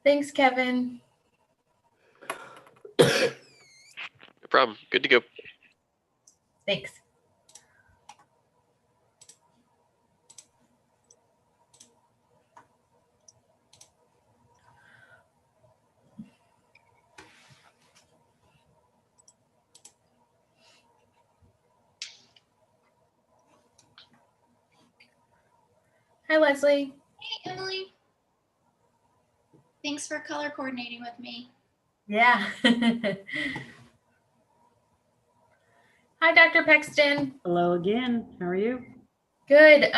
Thanks, Kevin. No problem. Good to go. Thanks. Hi, Leslie. Hey, Emily. Thanks for color coordinating with me. Yeah. Hi, Dr. Pexton. Hello again. How are you? Good.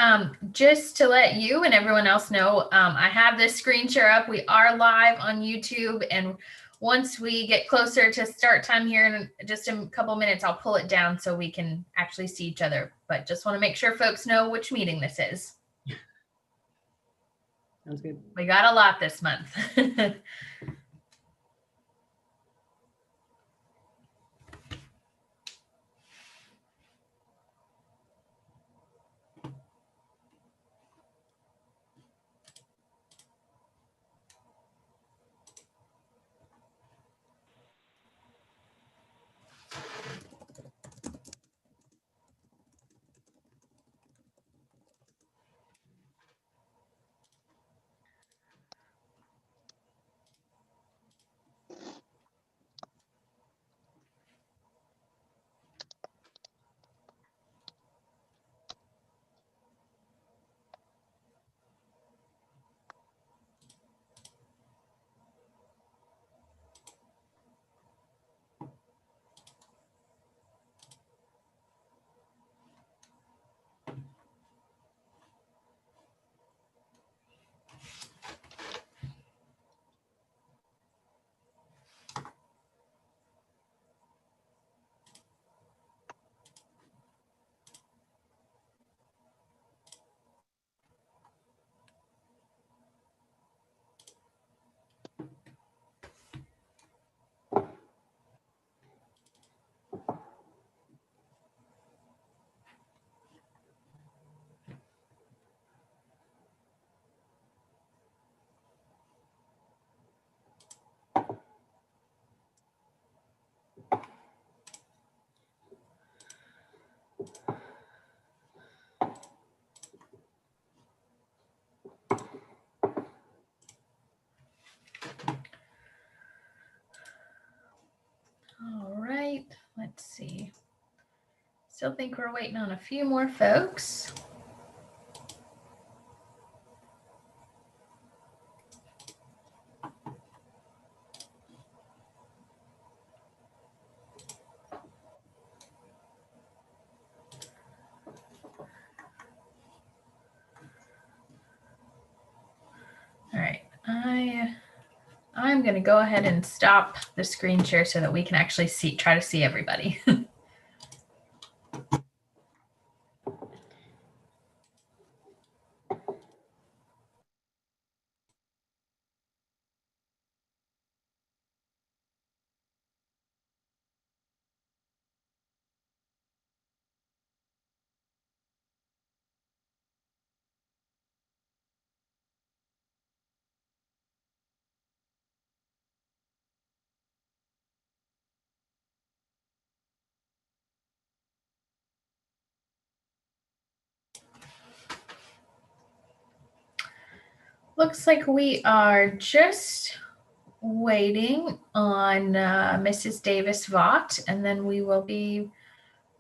Just to let you and everyone else know, I have this screen share up. We are live on YouTube, and once we get closer to start time here in just a couple minutes, I'll pull it down so we can actually see each other. But just want to make sure folks know which meeting this is. Sounds good. We got a lot this month. All right, let's see. Still think we're waiting on a few more folks. All right, I'm going to go ahead and stop the screen share so that we can actually try to see everybody. Looks like we are just waiting on Mrs. Davis-Vaught, and then we will be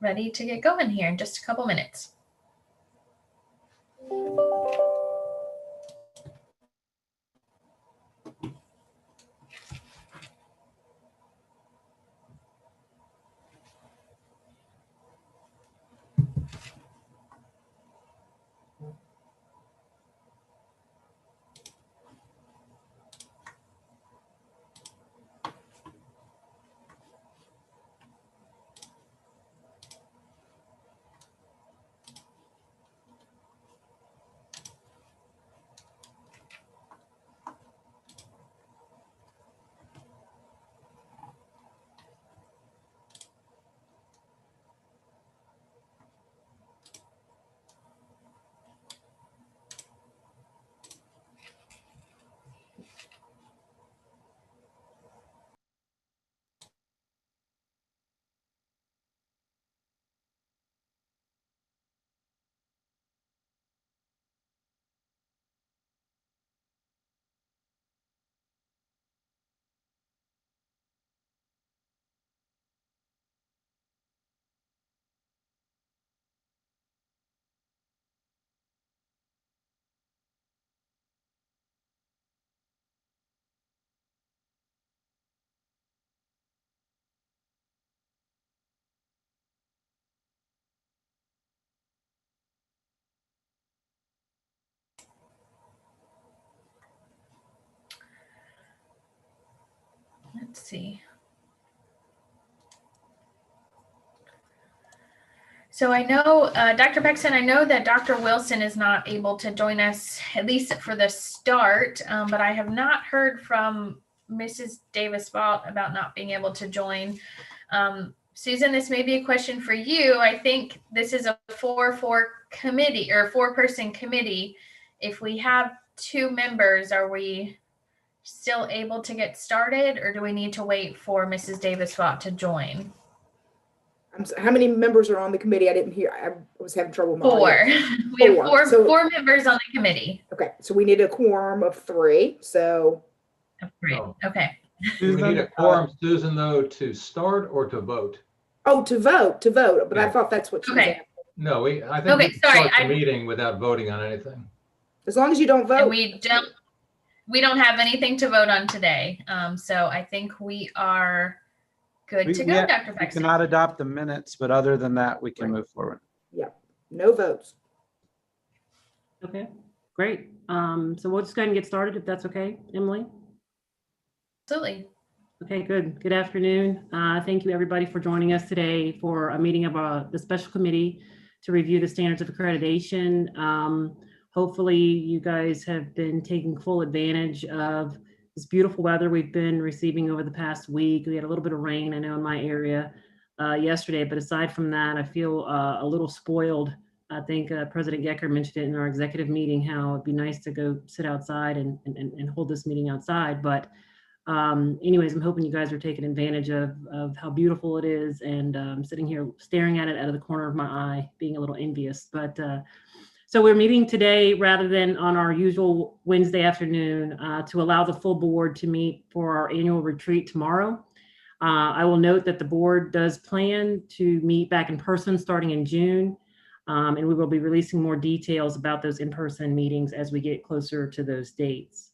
ready to get going here in just a couple minutes. let's see. So I know, Dr. Paxton, I know that Dr. Wilson is not able to join us, at least for the start, but I have not heard from Mrs. Davis-Vaught about not being able to join. Susan, this may be a question for you. I think this is a 4-4 committee or 4-person committee. If we have 2 members, are we still able to get started, or do we need to wait for Mrs. Davis-Vaught to join? How many members are on the committee? I didn't hear. I was having trouble with my 4. audio. We have 4, So- 4 members on the committee. Okay, so we need a quorum of 3. So Great. Oh. Okay. Do we need a quorum, Susan, though, to start or to vote? to vote. But I Yeah. thought that's what she was Okay. asking. No, I think Okay, we can sorry, start the meeting without voting on anything. As long as you don't And vote. we don't have anything to vote on today. So I think we are good to go, Dr. We Paxton. cannot adopt the minutes, but other than that, we can Right. move forward. No votes. Okay, great. So we'll just go ahead and get started if that's okay, Emily. Absolutely. Okay, good. Good afternoon. Thank you everybody for joining us today for a meeting of the special committee to review the standards of accreditation. Hopefully you guys have been taking full advantage of this beautiful weather we've been receiving over the past week. We had a little bit of rain, I know, in my area yesterday, but aside from that, I feel a little spoiled. I think President Gecker mentioned it in our executive meeting, how it'd be nice to go sit outside and hold this meeting outside. But anyways, I'm hoping you guys are taking advantage of how beautiful it is, and sitting here staring at it out of the corner of my eye, being a little envious. But so we're meeting today rather than on our usual Wednesday afternoon to allow the full board to meet for our annual retreat tomorrow. I will note that the board does plan to meet back in person starting in June, and we will be releasing more details about those in-person meetings as we get closer to those dates.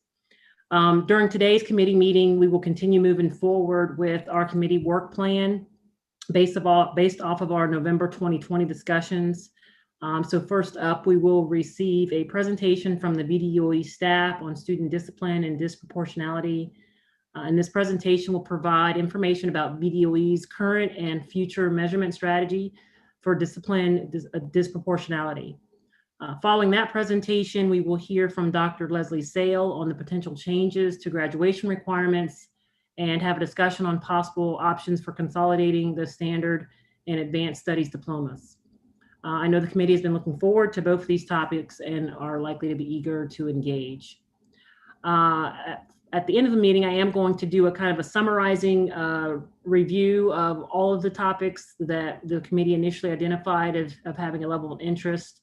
During today's committee meeting, we will continue moving forward with our committee work plan based off of our November 2020 discussions. So first up, we will receive a presentation from the BDOE staff on student discipline and disproportionality. And this presentation will provide information about BDOE's current and future measurement strategy for discipline disproportionality. Following that presentation, we will hear from Dr. Leslie Sale on the potential changes to graduation requirements and have a discussion on possible options for consolidating the standard and advanced studies diplomas. I know the committee has been looking forward to both of these topics and are likely to be eager to engage. At the end of the meeting, I am going to do a kind of a summarizing review of all of the topics that the committee initially identified of having a level of interest.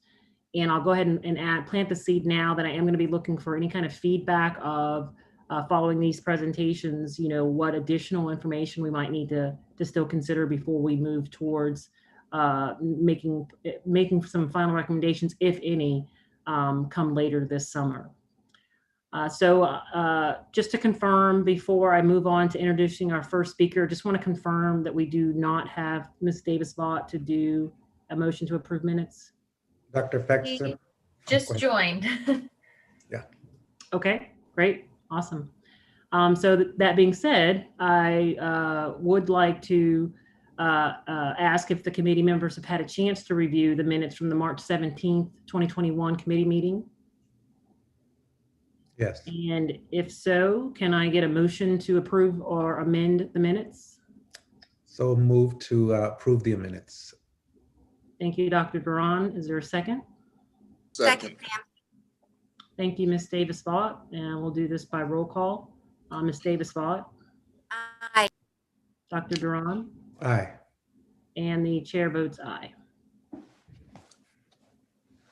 And I'll go ahead and plant the seed now that I am going to be looking for any kind of feedback of following these presentations, what additional information we might need to still consider before we move towards making some final recommendations, if any, come later this summer. So just to confirm before I move on to introducing our first speaker, just want to confirm that we do not have Ms. Davis-Vaught to do a motion to approve minutes. Dr. Paxton. Just joined. Okay, great, awesome. So that being said, I would like to ask if the committee members have had a chance to review the minutes from the March 17th, 2021 committee meeting. Yes. And if so, can I get a motion to approve or amend the minutes? So move to approve the minutes. Thank you, Dr. Duran. Is there a second? Second. Thank you, Ms. Davis-Vaught. And we'll do this by roll call. Ms. Davis-Vaught, Aye. Dr. Duran, Aye. and the chair votes aye.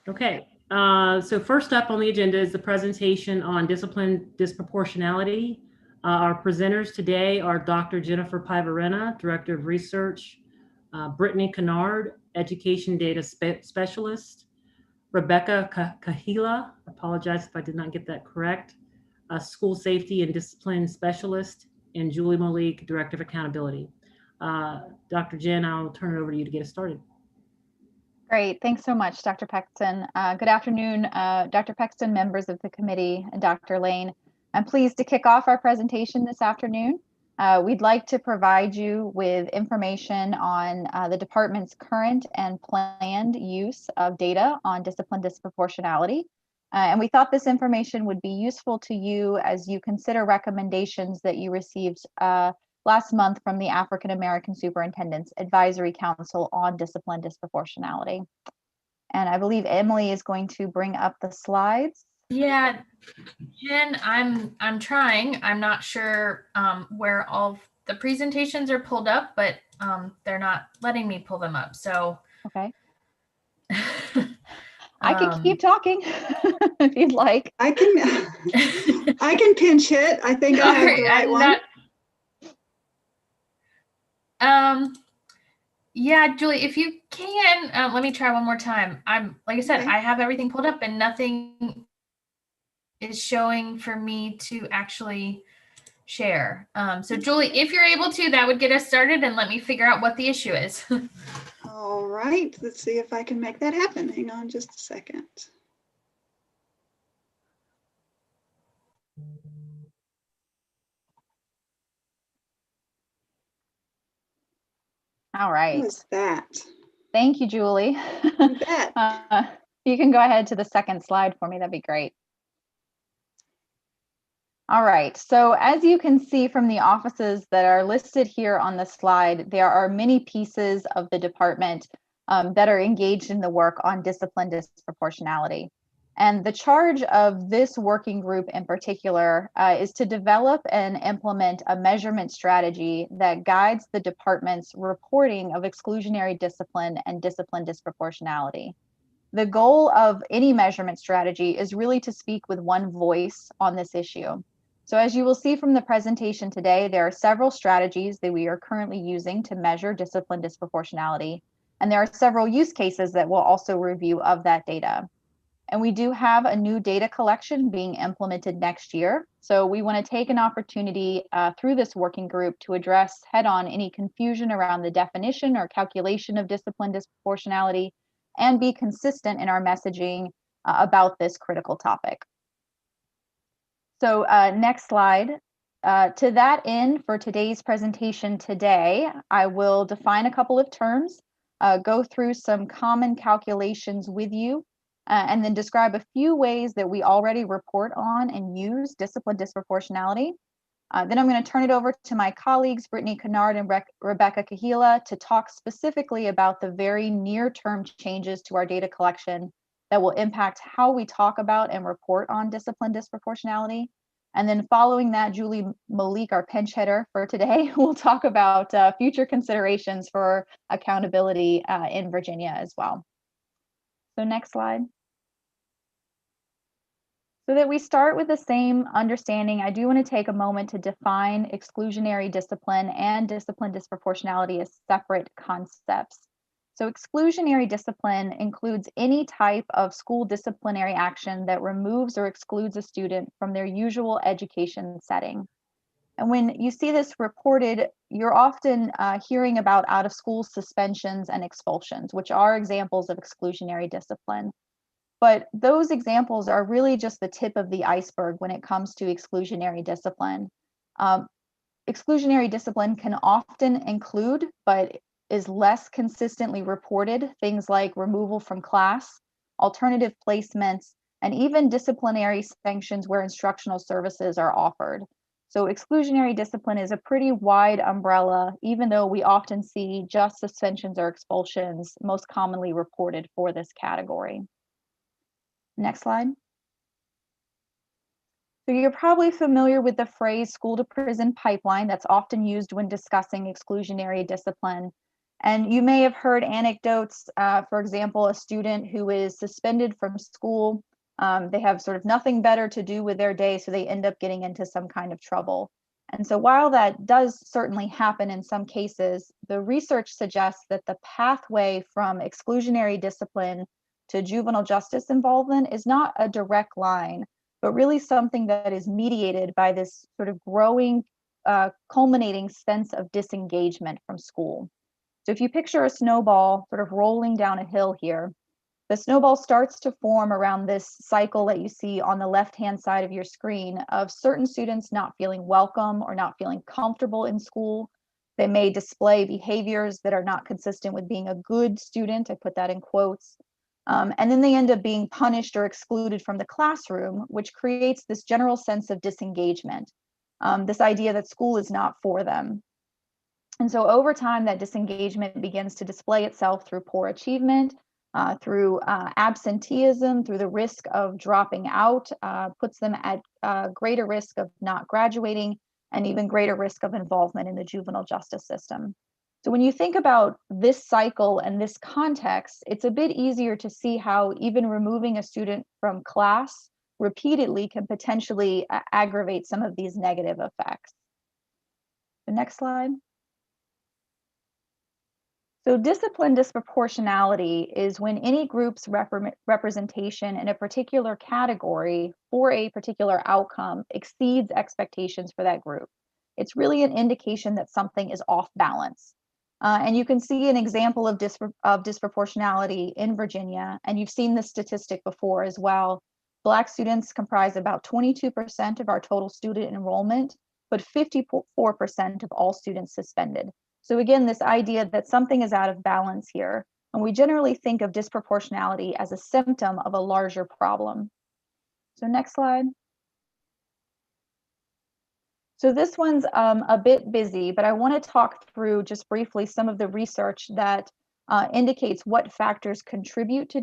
Okay, so first up on the agenda is the presentation on discipline disproportionality. Our presenters today are Dr. Jennifer Pivarena, Director of Research, Brittany Kennard, Education Data Specialist, Rebecca Kahila, apologize if I did not get that correct, a School Safety and Discipline Specialist, and Julie Malik, Director of Accountability. Dr. Jen, I'll turn it over to you to get us started. Great. Thanks so much, Dr. Paxton. Good afternoon, Dr. Paxton, members of the committee, and Dr. Lane. I'm pleased to kick off our presentation this afternoon. We'd like to provide you with information on the department's current and planned use of data on discipline disproportionality. And we thought this information would be useful to you as you consider recommendations that you received last month from the African American Superintendent's Advisory Council on Discipline Disproportionality. And I believe Emily is going to bring up the slides. Yeah, Jen, I'm trying. I'm not sure where all of the presentations are pulled up, but they're not letting me pull them up. So Okay. I can keep talking if you'd like. I can pinch hit. I think I have the right one. Yeah, Julie, if you can, let me try one more time. Like I said, Okay. I have everything pulled up and nothing is showing for me to actually share. So Julie, if you're able to, that would get us started and let me figure out what the issue is. All right, let's see if I can make that happen. Hang on just a second. All right. What was that? Thank you, Julie. You bet. You can go ahead to the second slide for me. That'd be great. All right, so as you can see from the offices that are listed here on the slide, there are many pieces of the department that are engaged in the work on discipline disproportionality. And the charge of this working group in particular is to develop and implement a measurement strategy that guides the department's reporting of exclusionary discipline and discipline disproportionality. The goal of any measurement strategy is really to speak with one voice on this issue. So as you will see from the presentation today, there are several strategies that we are currently using to measure discipline disproportionality. And there are several use cases that we'll also review of that data. And we do have a new data collection being implemented next year. So we want to take an opportunity through this working group to address head-on any confusion around the definition or calculation of discipline disproportionality and be consistent in our messaging about this critical topic. So next slide. To that end, for today's presentation today, I will define a couple of terms, go through some common calculations with you, and then describe a few ways that we already report on and use discipline disproportionality. Then I'm going to turn it over to my colleagues, Brittany Kennard and Rebecca Kahila, to talk specifically about the very near-term changes to our data collection that will impact how we talk about and report on discipline disproportionality. And then following that, Julie Malik, our pinch hitter for today, will talk about future considerations for accountability in Virginia as well. So next slide. So that we start with the same understanding, I do want to take a moment to define exclusionary discipline and discipline disproportionality as separate concepts. So exclusionary discipline includes any type of school disciplinary action that removes or excludes a student from their usual education setting. And when you see this reported, you're often hearing about out-of-school suspensions and expulsions, which are examples of exclusionary discipline. But those examples are really just the tip of the iceberg when it comes to exclusionary discipline. Exclusionary discipline can often include, but is less consistently reported, things like removal from class, alternative placements, and even disciplinary sanctions where instructional services are offered. So exclusionary discipline is a pretty wide umbrella, even though we often see just suspensions or expulsions most commonly reported for this category. Next slide. So you're probably familiar with the phrase school to prison pipeline that's often used when discussing exclusionary discipline. And you may have heard anecdotes, for example, a student who is suspended from school, they have sort of nothing better to do with their day, so they end up getting into some kind of trouble. And so while that does certainly happen in some cases, the research suggests that the pathway from exclusionary discipline to juvenile justice involvement is not a direct line, but really something that is mediated by this sort of growing, culminating sense of disengagement from school. So if you picture a snowball sort of rolling down a hill here, The snowball starts to form around this cycle that you see on the left-hand side of your screen of certain students not feeling welcome or not feeling comfortable in school. They may display behaviors that are not consistent with being a good student. I put that in quotes. And then they end up being punished or excluded from the classroom, which creates this general sense of disengagement, this idea that school is not for them. And so over time, that disengagement begins to display itself through poor achievement, through absenteeism, through the risk of dropping out, puts them at greater risk of not graduating, and even greater risk of involvement in the juvenile justice system. So when you think about this cycle and this context, it's a bit easier to see how even removing a student from class repeatedly can potentially aggravate some of these negative effects. The next slide. So discipline disproportionality is when any group's representation in a particular category for a particular outcome exceeds expectations for that group. It's really an indication that something is off balance. And you can see an example of disproportionality in Virginia, and you've seen this statistic before as well. Black students comprise about 22% of our total student enrollment, but 54% of all students suspended. So again, this idea that something is out of balance here, and we generally think of disproportionality as a symptom of a larger problem. So next slide. So this one's a bit busy, but I want to talk through just briefly some of the research that indicates what factors contribute to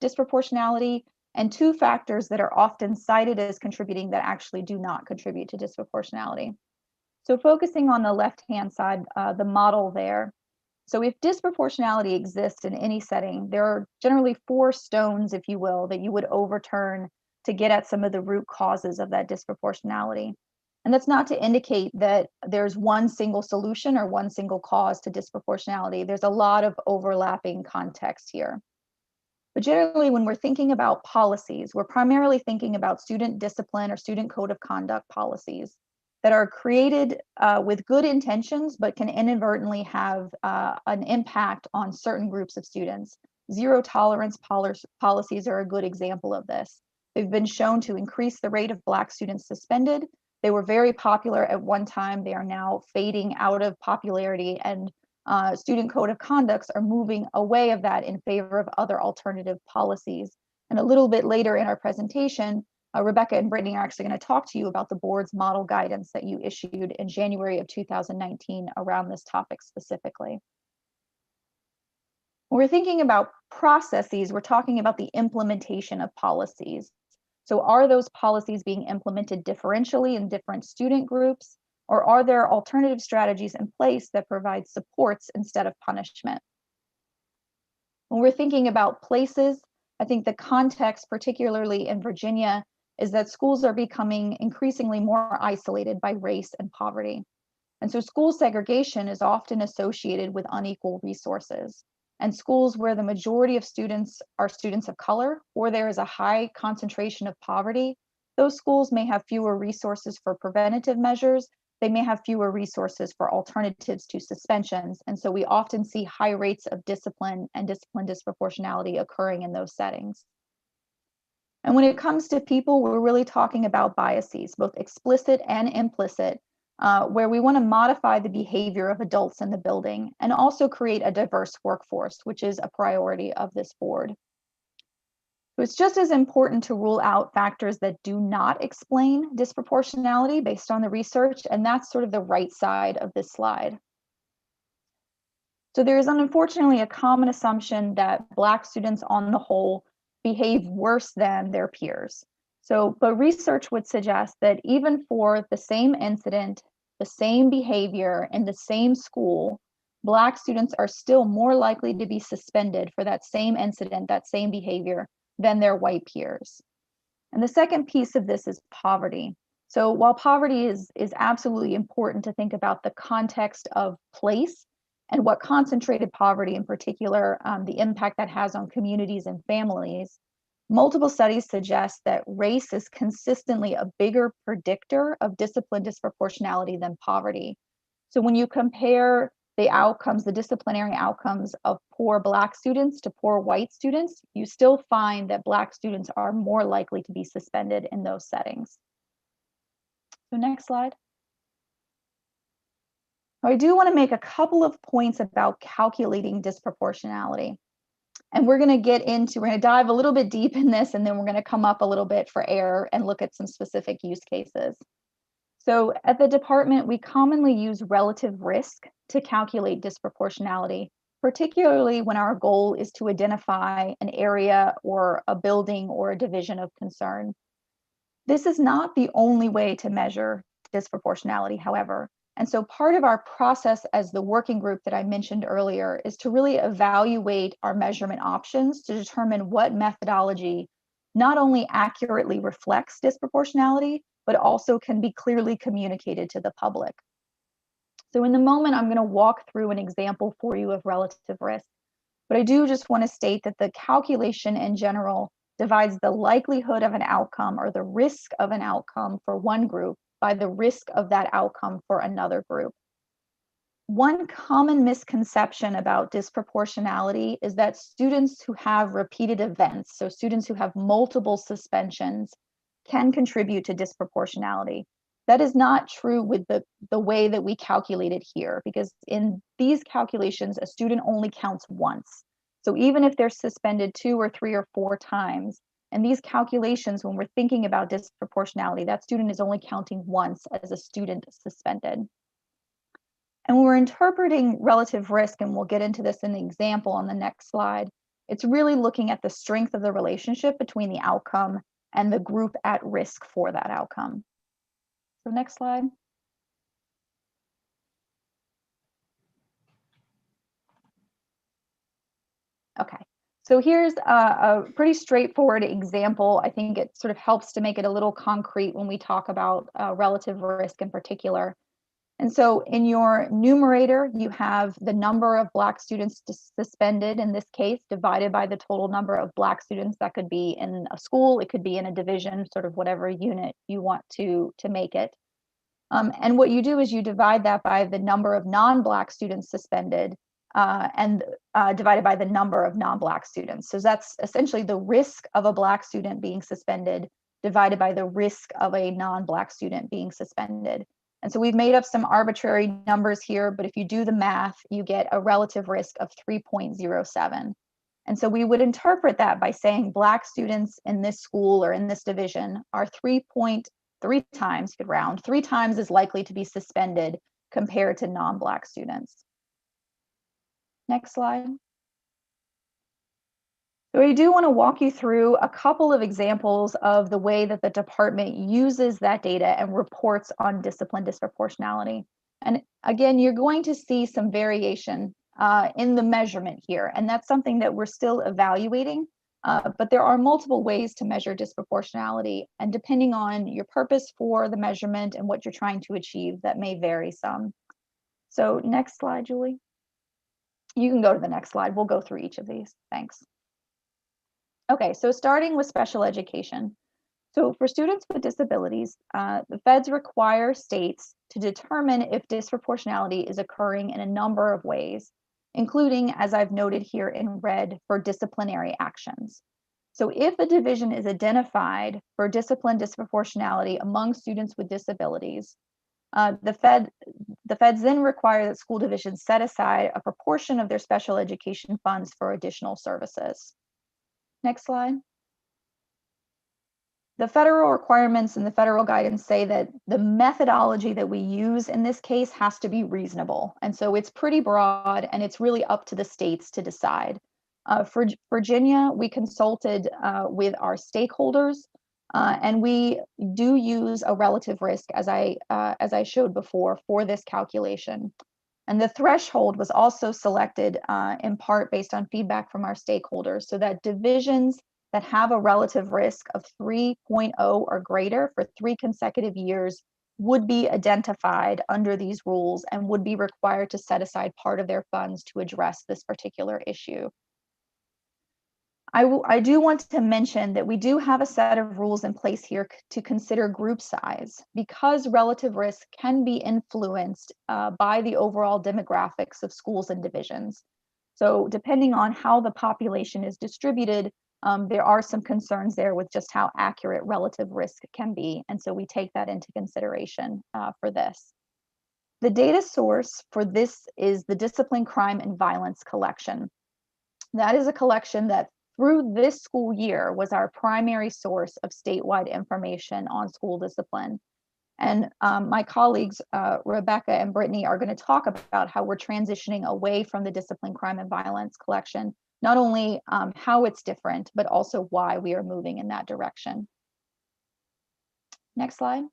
disproportionality, and two factors that are often cited as contributing that actually do not contribute to disproportionality. So focusing on the left-hand side, the model there. So if disproportionality exists in any setting, there are generally 4 stones, if you will, that you would overturn to get at some of the root causes of that disproportionality. And that's not to indicate that there's one single solution or one single cause to disproportionality. There's a lot of overlapping context here. But generally, when we're thinking about policies, we're primarily thinking about student discipline or student code of conduct policies that are created with good intentions, but can inadvertently have an impact on certain groups of students. Zero tolerance policies are a good example of this. They've been shown to increase the rate of Black students suspended. They were very popular at one time. They are now fading out of popularity, and student code of conducts are moving away of that in favor of other alternative policies. And a little bit later in our presentation, Rebecca and Brittany are actually going to talk to you about the board's model guidance that you issued in January of 2019 around this topic specifically. When we're thinking about processes, we're talking about the implementation of policies. So are those policies being implemented differentially in different student groups, or are there alternative strategies in place that provide supports instead of punishment? When we're thinking about places, I think the context, particularly in Virginia, is that schools are becoming increasingly more isolated by race and poverty. And so school segregation is often associated with unequal resources. And schools where the majority of students are students of color, or there is a high concentration of poverty, those schools may have fewer resources for preventative measures. They may have fewer resources for alternatives to suspensions. And so we often see high rates of discipline and discipline disproportionality occurring in those settings. And when it comes to people, we're really talking about biases, both explicit and implicit, where we want to modify the behavior of adults in the building and also create a diverse workforce, which is a priority of this board. So it's just as important to rule out factors that do not explain disproportionality based on the research, and that's sort of the right side of this slide. So there is unfortunately a common assumption that Black students on the whole behave worse than their peers. But research would suggest that even for the same incident, the same behavior in the same school, Black students are still more likely to be suspended for that same incident, that same behavior, than their white peers. And the second piece of this is poverty. So while poverty is absolutely important to think about the context of place and what concentrated poverty in particular, the impact that has on communities and families, multiple studies suggest that race is consistently a bigger predictor of discipline disproportionality than poverty. So when you compare the outcomes, the disciplinary outcomes of poor Black students to poor white students, you still find that Black students are more likely to be suspended in those settings. So next slide. I do want to make a couple of points about calculating disproportionality. And we're going to dive a little bit deep in this, and then we're going to come up a little bit for air and look at some specific use cases. So at the department, we commonly use relative risk to calculate disproportionality, particularly when our goal is to identify an area or a building or a division of concern. This is not the only way to measure disproportionality, however. And so part of our process as the working group that I mentioned earlier is to really evaluate our measurement options to determine what methodology not only accurately reflects disproportionality, but also can be clearly communicated to the public. So in the moment, I'm going to walk through an example for you of relative risk, but I do just want to state that the calculation in general divides the likelihood of an outcome or the risk of an outcome for one group by the risk of that outcome for another group. One common misconception about disproportionality is that students who have repeated events, so students who have multiple suspensions, can contribute to disproportionality. That is not true with the way that we calculate it here, because in these calculations, a student only counts once. So even if they're suspended 2 or 3 or 4 times, in these calculations, when we're thinking about disproportionality, that student is only counting once as a student suspended. And when we're interpreting relative risk, and we'll get into this in the example on the next slide, it's really looking at the strength of the relationship between the outcome and the group at risk for that outcome. So next slide. Okay, so here's a pretty straightforward example. I think it sort of helps to make it a little concrete when we talk about relative risk in particular. And so in your numerator, you have the number of Black students suspended in this case, divided by the total number of Black students. That could be in a school, it could be in a division, sort of whatever unit you want to make it. And what you do is you divide that by the number of non-Black students suspended and divided by the number of non-Black students. So that's essentially the risk of a Black student being suspended divided by the risk of a non-Black student being suspended. And so we've made up some arbitrary numbers here, but if you do the math, you get a relative risk of 3.07. And so we would interpret that by saying Black students in this school or in this division are 3.3 times, you could round, 3 times as likely to be suspended compared to non-Black students. Next slide. So I do want to walk you through a couple of examples of the way that the department uses that data and reports on discipline disproportionality. And again, you're going to see some variation in the measurement here, and that's something that we're still evaluating, but there are multiple ways to measure disproportionality, and depending on your purpose for the measurement and what you're trying to achieve, that may vary some. So next slide, Julie. You can go to the next slide. We'll go through each of these. Thanks. Okay, so starting with special education. So for students with disabilities, the feds require states to determine if disproportionality is occurring in a number of ways, including, as I've noted here in red, for disciplinary actions. So if a division is identified for discipline disproportionality among students with disabilities, the feds then require that school divisions set aside a proportion of their special education funds for additional services. Next slide. The federal requirements and the federal guidance say that the methodology that we use in this case has to be reasonable. And so it's pretty broad, and it's really up to the states to decide. For Virginia, we consulted with our stakeholders, and we do use a relative risk, as I showed before, for this calculation. And the threshold was also selected in part based on feedback from our stakeholders, so that divisions that have a relative risk of 3.0 or greater for 3 consecutive years would be identified under these rules and would be required to set aside part of their funds to address this particular issue. I do want to mention that we do have a set of rules in place here to consider group size, because relative risk can be influenced by the overall demographics of schools and divisions. So depending on how the population is distributed, there are some concerns there with just how accurate relative risk can be. And so we take that into consideration for this. The data source for this is the Discipline, Crime, and Violence collection. That is a collection that through this school year was our primary source of statewide information on school discipline. And my colleagues, Rebecca and Brittany, are going to talk about how we're transitioning away from the Discipline, Crime, and Violence collection, not only how it's different, but also why we are moving in that direction. Next slide.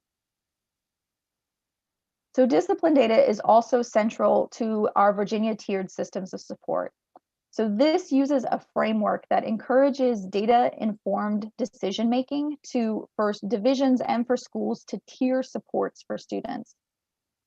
So discipline data is also central to our Virginia tiered systems of support. So this uses a framework that encourages data-informed decision-making for divisions and for schools to tier supports for students.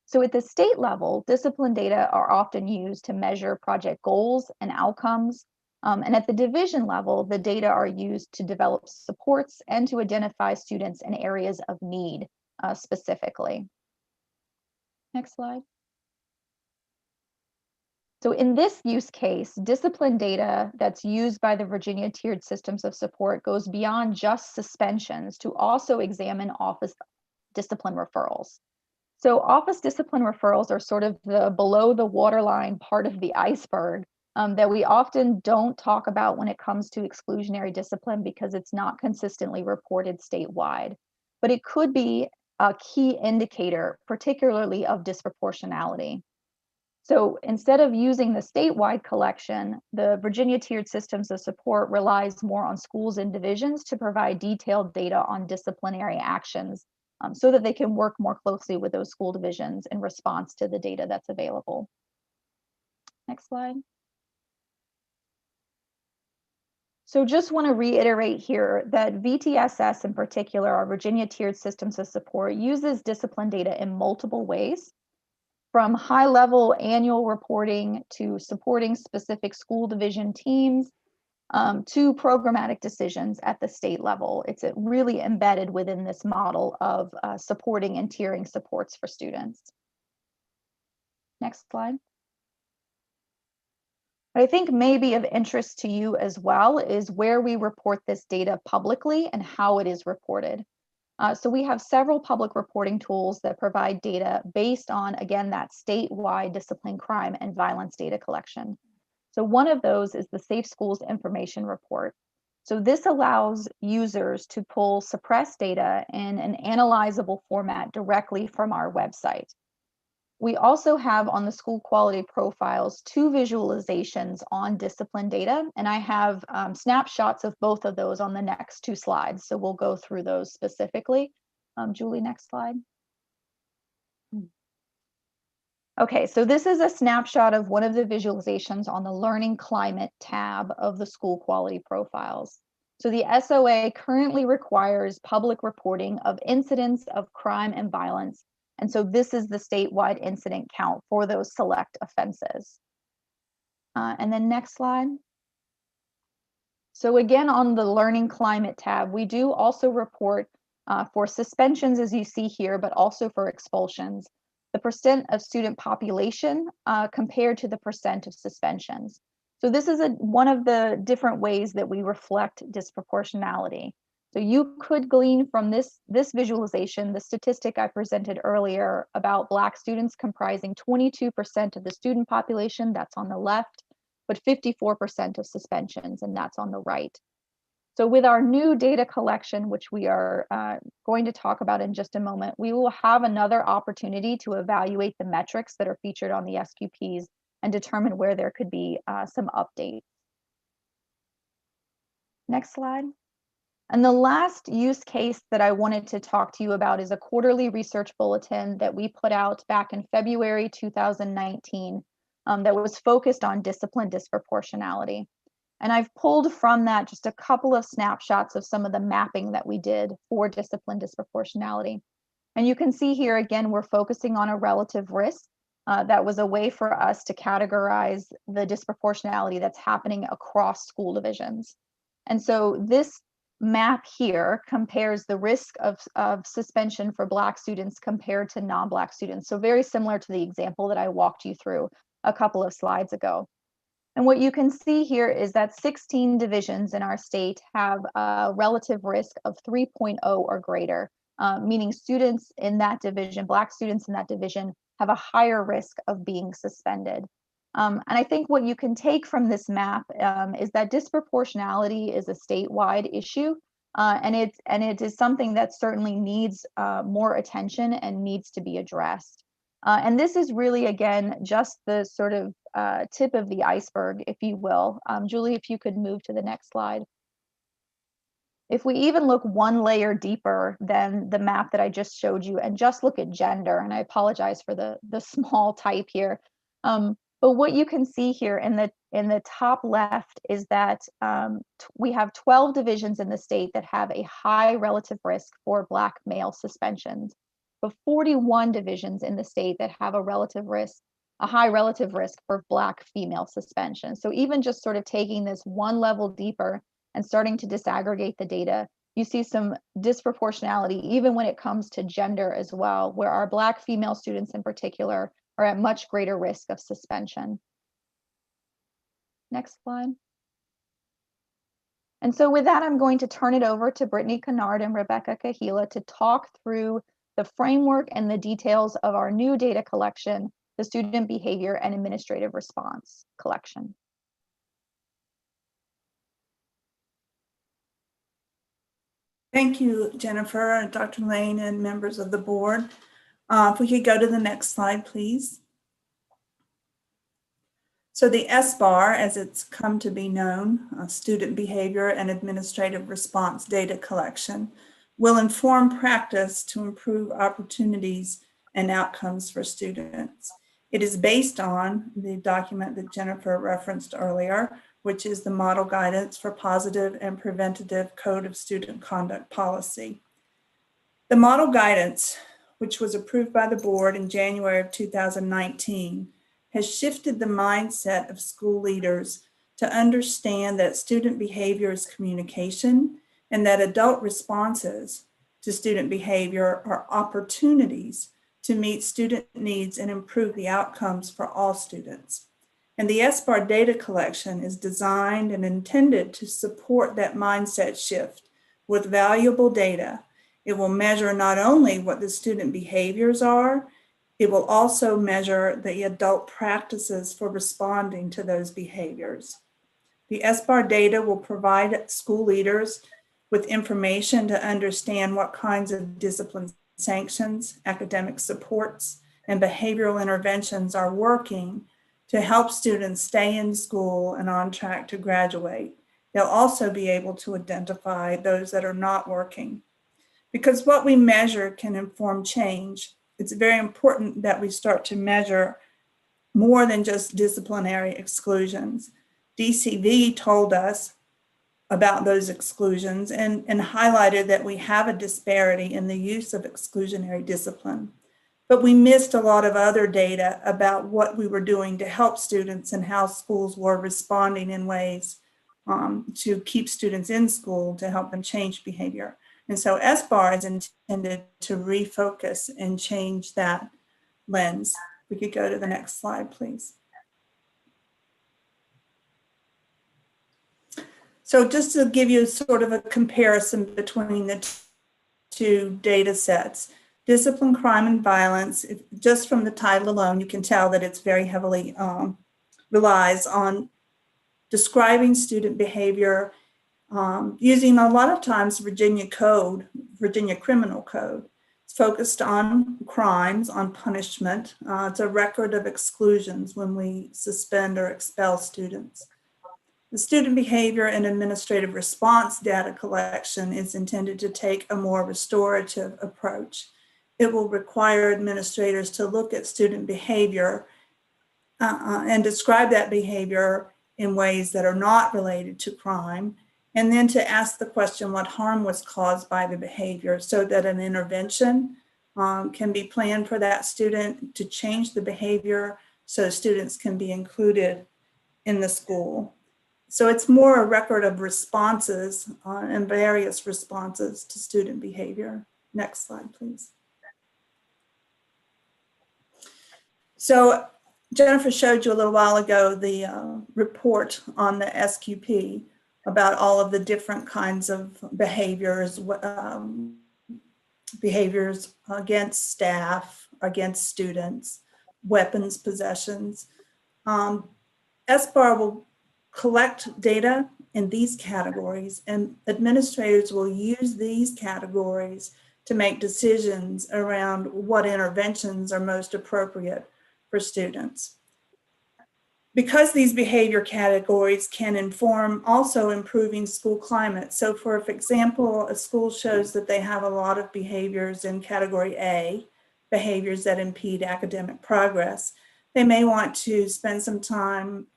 So at the state level, discipline data are often used to measure project goals and outcomes. And at the division level, the data are used to develop supports and to identify students in areas of need specifically. Next slide. So in this use case, discipline data that's used by the Virginia tiered systems of support goes beyond just suspensions to also examine office discipline referrals. So office discipline referrals are sort of the below the waterline part of the iceberg that we often don't talk about when it comes to exclusionary discipline because it's not consistently reported statewide. But it could be a key indicator, particularly of disproportionality. So instead of using the statewide collection, the Virginia tiered systems of support relies more on schools and divisions to provide detailed data on disciplinary actions so that they can work more closely with those school divisions in response to the data that's available. Next slide. So just want to reiterate here that VTSS in particular, our Virginia tiered systems of support, uses discipline data in multiple ways. From high-level annual reporting to supporting specific school division teams to programmatic decisions at the state level. It's really embedded within this model of supporting and tiering supports for students. Next slide. What I think may be of interest to you as well is where we report this data publicly and how it is reported. So we have several public reporting tools that provide data based on, again, that statewide discipline, crime, and violence data collection. So one of those is the Safe Schools Information Report. So this allows users to pull suppressed data in an analyzable format directly from our website. We also have on the school quality profiles 2 visualizations on discipline data, and I have snapshots of both of those on the next 2 slides. So we'll go through those specifically. Julie, next slide. Okay, so this is a snapshot of one of the visualizations on the Learning Climate tab of the school quality profiles. So the SOA currently requires public reporting of incidents of crime and violence. And so this is the statewide incident count for those select offenses. And then next slide. So again, on the Learning Climate tab, we do also report for suspensions, as you see here, but also for expulsions, the percent of student population compared to the percent of suspensions. So this is one of the different ways that we reflect disproportionality. So you could glean from this visualization the statistic I presented earlier about Black students comprising 22% of the student population, that's on the left, but 54% of suspensions, and that's on the right. So with our new data collection, which we are going to talk about in just a moment, we will have another opportunity to evaluate the metrics that are featured on the SQPs and determine where there could be some updates. Next slide. And the last use case that I wanted to talk to you about is a quarterly research bulletin that we put out back in February 2019 that was focused on discipline disproportionality. And I've pulled from that just a couple of snapshots of some of the mapping that we did for discipline disproportionality. And you can see here, again, we're focusing on a relative risk. That was a way for us to categorize the disproportionality that's happening across school divisions. And so this map here compares the risk of suspension for Black students compared to non-Black students. So very similar to the example that I walked you through a couple of slides ago. And what you can see here is that 16 divisions in our state have a relative risk of 3.0 or greater, meaning students in that division, Black students in that division, have a higher risk of being suspended. And I think what you can take from this map is that disproportionality is a statewide issue, and it is something that certainly needs more attention and needs to be addressed. And this is really, again, just the sort of tip of the iceberg, if you will. Julie, if you could move to the next slide. If we even look one layer deeper than the map that I just showed you and just look at gender, and I apologize for the small type here, but what you can see here in the top left is that we have 12 divisions in the state that have a high relative risk for Black male suspensions, but 41 divisions in the state that have a high relative risk for Black female suspension. So even just sort of taking this one level deeper and starting to disaggregate the data, you see some disproportionality even when it comes to gender as well, where our Black female students in particular are at much greater risk of suspension. Next slide. And so with that, I'm going to turn it over to Brittany Kennard and Rebecca Kahila to talk through the framework and the details of our new data collection, the Student Behavior and Administrative Response collection. Thank you, Jennifer, Dr. Lane, and members of the board. If we could go to the next slide, please. So the SBAR, as it's come to be known, Student Behavior and Administrative Response Data Collection, will inform practice to improve opportunities and outcomes for students. It is based on the document that Jennifer referenced earlier, which is the Model Guidance for Positive and Preventative Code of Student Conduct Policy. The Model Guidance, which was approved by the board in January of 2019, has shifted the mindset of school leaders to understand that student behavior is communication and that adult responses to student behavior are opportunities to meet student needs and improve the outcomes for all students. And the SBAR data collection is designed and intended to support that mindset shift with valuable data. It will measure not only what the student behaviors are, it will also measure the adult practices for responding to those behaviors. The SBAR data will provide school leaders with information to understand what kinds of discipline sanctions, academic supports, and behavioral interventions are working to help students stay in school and on track to graduate. They'll also be able to identify those that are not working. Because what we measure can inform change, it's very important that we start to measure more than just disciplinary exclusions. DCV told us about those exclusions and highlighted that we have a disparity in the use of exclusionary discipline. But we missed a lot of other data about what we were doing to help students and how schools were responding in ways to keep students in school to help them change behavior. And so SBAR is intended to refocus and change that lens. We could go to the next slide, please. So just to give you sort of a comparison between the two data sets, discipline, crime, and violence, just from the title alone, you can tell that it's very heavily relies on describing student behavior using a lot of times Virginia criminal code. It's focused on crimes, on punishment. It's a record of exclusions when we suspend or expel students. The student behavior and administrative response data collection is intended to take a more restorative approach. It will require administrators to look at student behavior and describe that behavior in ways that are not related to crime, and then to ask the question, what harm was caused by the behavior, so that an intervention can be planned for that student to change the behavior so students can be included in the school. So it's more a record of responses and various responses to student behavior. Next slide, please. So Jennifer showed you a little while ago the report on the SQP about all of the different kinds of behaviors, behaviors against staff, against students, weapons possessions. SBAR will collect data in these categories, and administrators will use these categories to make decisions around what interventions are most appropriate for students. Because these behavior categories can inform also improving school climate. So for example, a school shows that they have a lot of behaviors in category A, behaviors that impede academic progress, they may want to spend some time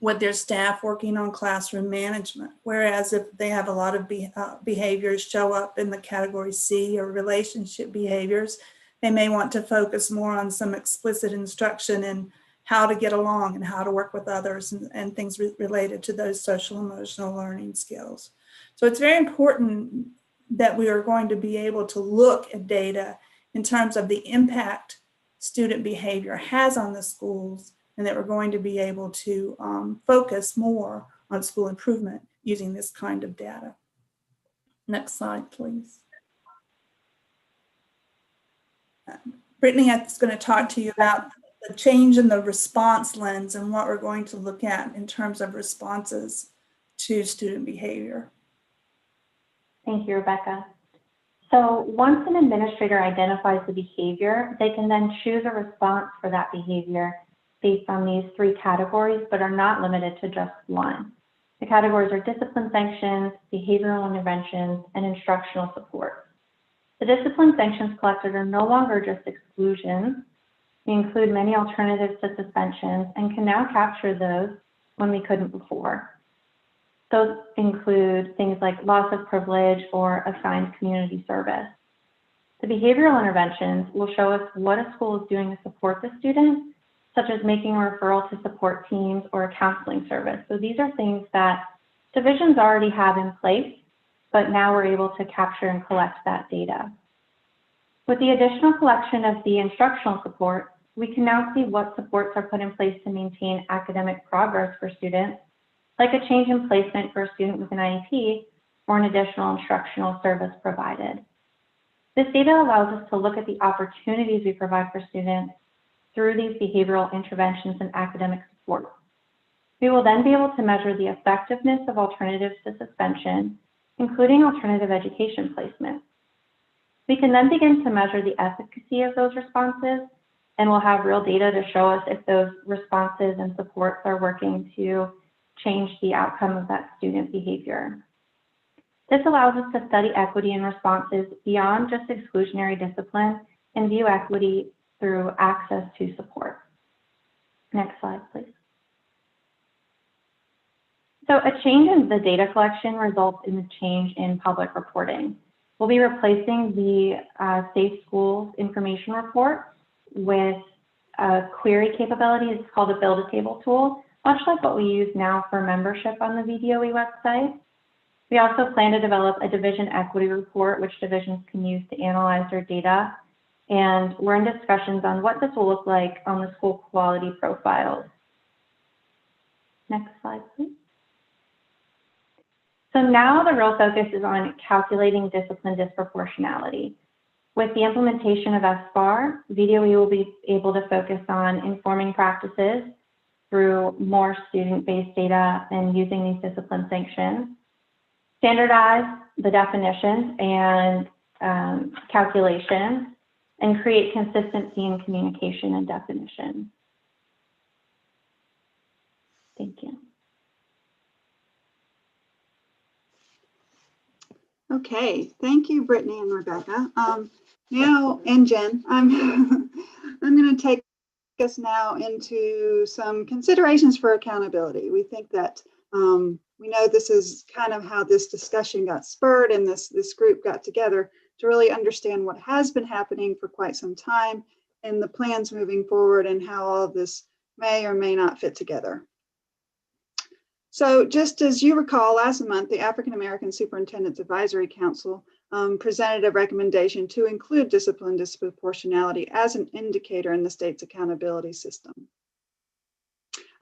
with their staff working on classroom management. Whereas if they have a lot of behaviors show up in the category C or relationship behaviors, they may want to focus more on some explicit instruction in how to get along and how to work with others and things related to those social emotional learning skills. So it's very important that we are going to be able to look at data in terms of the impact student behavior has on the schools, and that we're going to be able to focus more on school improvement using this kind of data. Next slide, please. Brittany is going to talk to you about the change in the response lens and what we're going to look at in terms of responses to student behavior. Thank you, Rebecca. So once an administrator identifies the behavior, they can then choose a response for that behavior based on these three categories, but are not limited to just one. The categories are discipline sanctions, behavioral interventions, and instructional support. The discipline sanctions collected are no longer just exclusions. We include many alternatives to suspensions and can now capture those when we couldn't before. Those include things like loss of privilege or assigned community service. The behavioral interventions will show us what a school is doing to support the student, such as making a referral to support teams or a counseling service. So these are things that divisions already have in place, but now we're able to capture and collect that data. With the additional collection of the instructional support, we can now see what supports are put in place to maintain academic progress for students, like a change in placement for a student with an IEP or an additional instructional service provided. This data allows us to look at the opportunities we provide for students through these behavioral interventions and academic support. We will then be able to measure the effectiveness of alternatives to suspension, including alternative education placement. We can then begin to measure the efficacy of those responses, and we'll have real data to show us if those responses and supports are working to change the outcome of that student behavior. This allows us to study equity in responses beyond just exclusionary discipline and view equity through access to support. Next slide, please. So a change in the data collection results in a change in public reporting. We'll be replacing the Safe Schools information report with a query capability. It's called a build a table tool, much like what we use now for membership on the VDOE website. We also plan to develop a division equity report, which divisions can use to analyze their data. And we're in discussions on what this will look like on the school quality profiles. Next slide, please. So now the real focus is on calculating discipline disproportionality. With the implementation of SBAR, VDOE will be able to focus on informing practices through more student-based data and using these discipline sanctions, standardize the definitions and calculations, and create consistency in communication and definition. Thank you. Okay, thank you, Brittany and Rebecca. Now, and Jen, I'm going to take us now into some considerations for accountability. We think that we know this is kind of how this discussion got spurred and this group got together to really understand what has been happening for quite some time and the plans moving forward and how all of this may or may not fit together. So just as you recall, last month, the African American Superintendent's Advisory Council presented a recommendation to include discipline disproportionality as an indicator in the state's accountability system.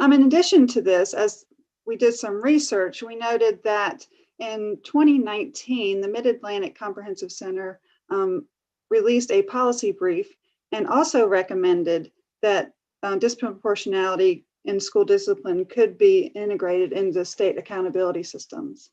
In addition to this, as we did some research, we noted that in 2019, the Mid-Atlantic Comprehensive Center released a policy brief and also recommended that disproportionality in school discipline could be integrated into state accountability systems.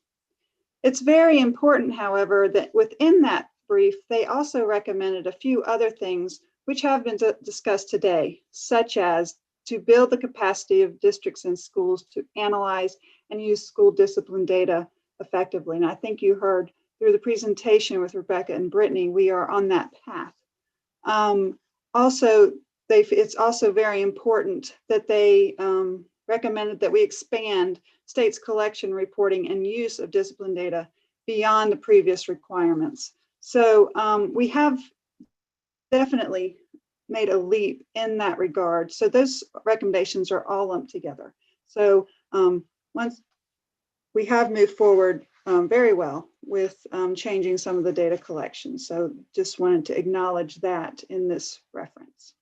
It's very important, however, that within that brief, they also recommended a few other things which have been discussed today, such as to build the capacity of districts and schools to analyze and use school discipline data effectively. And I think you heard through the presentation with Rebecca and Brittany, we are on that path. It's also very important that they recommended that we expand states' collection, reporting, and use of discipline data beyond the previous requirements. So we have definitely made a leap in that regard. So those recommendations are all lumped together. So once we have moved forward very well with changing some of the data collection. So just wanted to acknowledge that in this reference.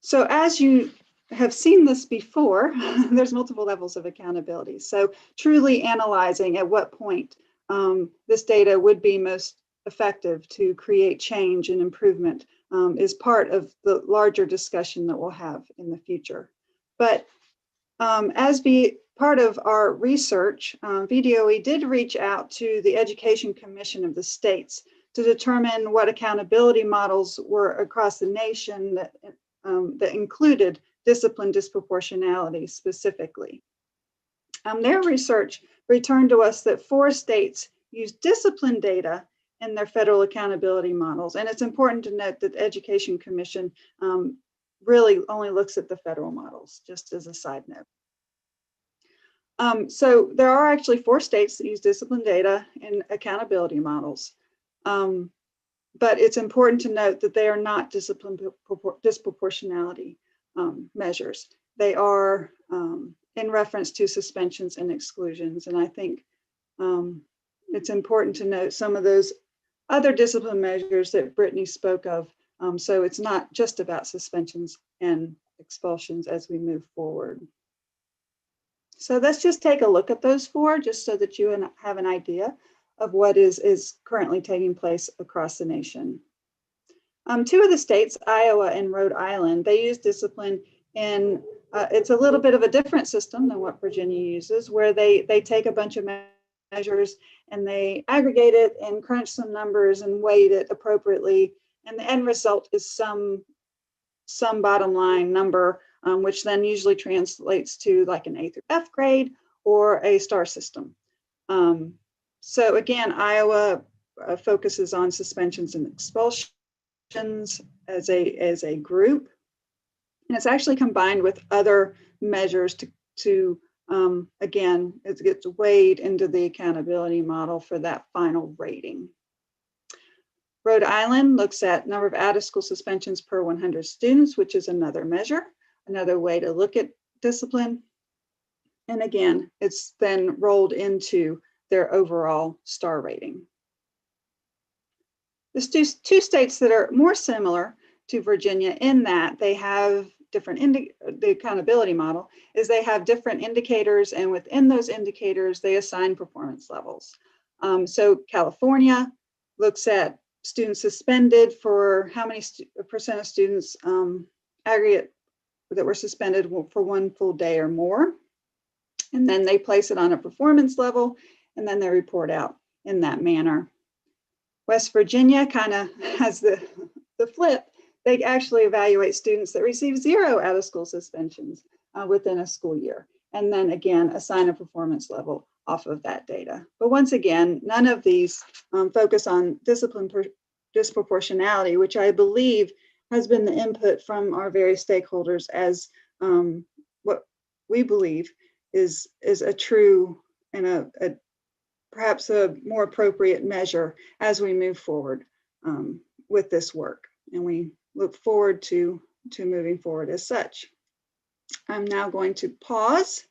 So as you have seen this before, there's multiple levels of accountability. So truly analyzing at what point this data would be most effective to create change and improvement is part of the larger discussion that we'll have in the future. But as part of our research, VDOE did reach out to the Education Commission of the states to determine what accountability models were across the nation that included discipline disproportionality specifically. Their research returned to us that 4 states use discipline data in their federal accountability models. And it's important to note that the Education Commission really only looks at the federal models, just as a side note. So there are actually 4 states that use discipline data in accountability models. But it's important to note that they are not discipline disproportionality measures. They are in reference to suspensions and exclusions. And I think it's important to note some of those other discipline measures that Brittany spoke of. So it's not just about suspensions and expulsions as we move forward. So let's just take a look at those 4, just so that you have an idea of what is currently taking place across the nation. 2 of the states, Iowa and Rhode Island, they use discipline in, it's a little bit of a different system than what Virginia uses, where they take a bunch of measures and they aggregate it and crunch some numbers and weight it appropriately. And the end result is some bottom line number, which then usually translates to like an A through F grade or a star system. So again, Iowa focuses on suspensions and expulsions as a group. And it's actually combined with other measures to again, it gets weighed into the accountability model for that final rating. Rhode Island looks at number of out-of-school suspensions per 100 students, which is another measure, another way to look at discipline. And again, it's then rolled into their overall star rating. There's 2 states that are more similar to Virginia in that they have different, the accountability model is they have different indicators, and within those indicators, they assign performance levels. So California looks at students suspended for how many percent of students aggregate that were suspended for 1 full day or more. And then they place it on a performance level, and then they report out in that manner. West Virginia kind of has the flip. They actually evaluate students that receive 0 out-of-school suspensions within a school year. And then again, assign a performance level off of that data. But once again, none of these focus on discipline disproportionality, which I believe has been the input from our various stakeholders as what we believe is a true and perhaps a more appropriate measure as we move forward with this work. And we look forward to moving forward as such. I'm now going to pause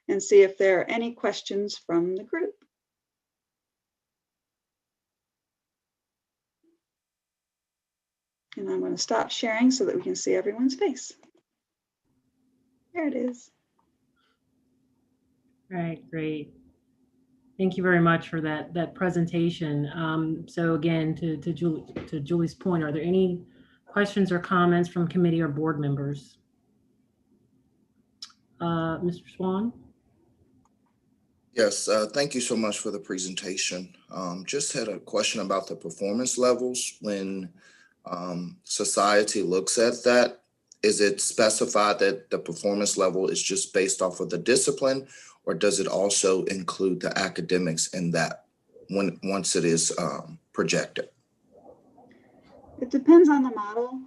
and see if there are any questions from the group. And I'm going to stop sharing so that we can see everyone's face. There it is. All right, great. Thank you very much for that presentation. So again, to Julie's point, are there any questions or comments from committee or board members? Mr. Swan? Yes, thank you so much for the presentation. Just had a question about the performance levels. When society looks at that, is it specified that the performance level is just based off of the discipline, or does it also include the academics in that once it is projected? It depends on the model.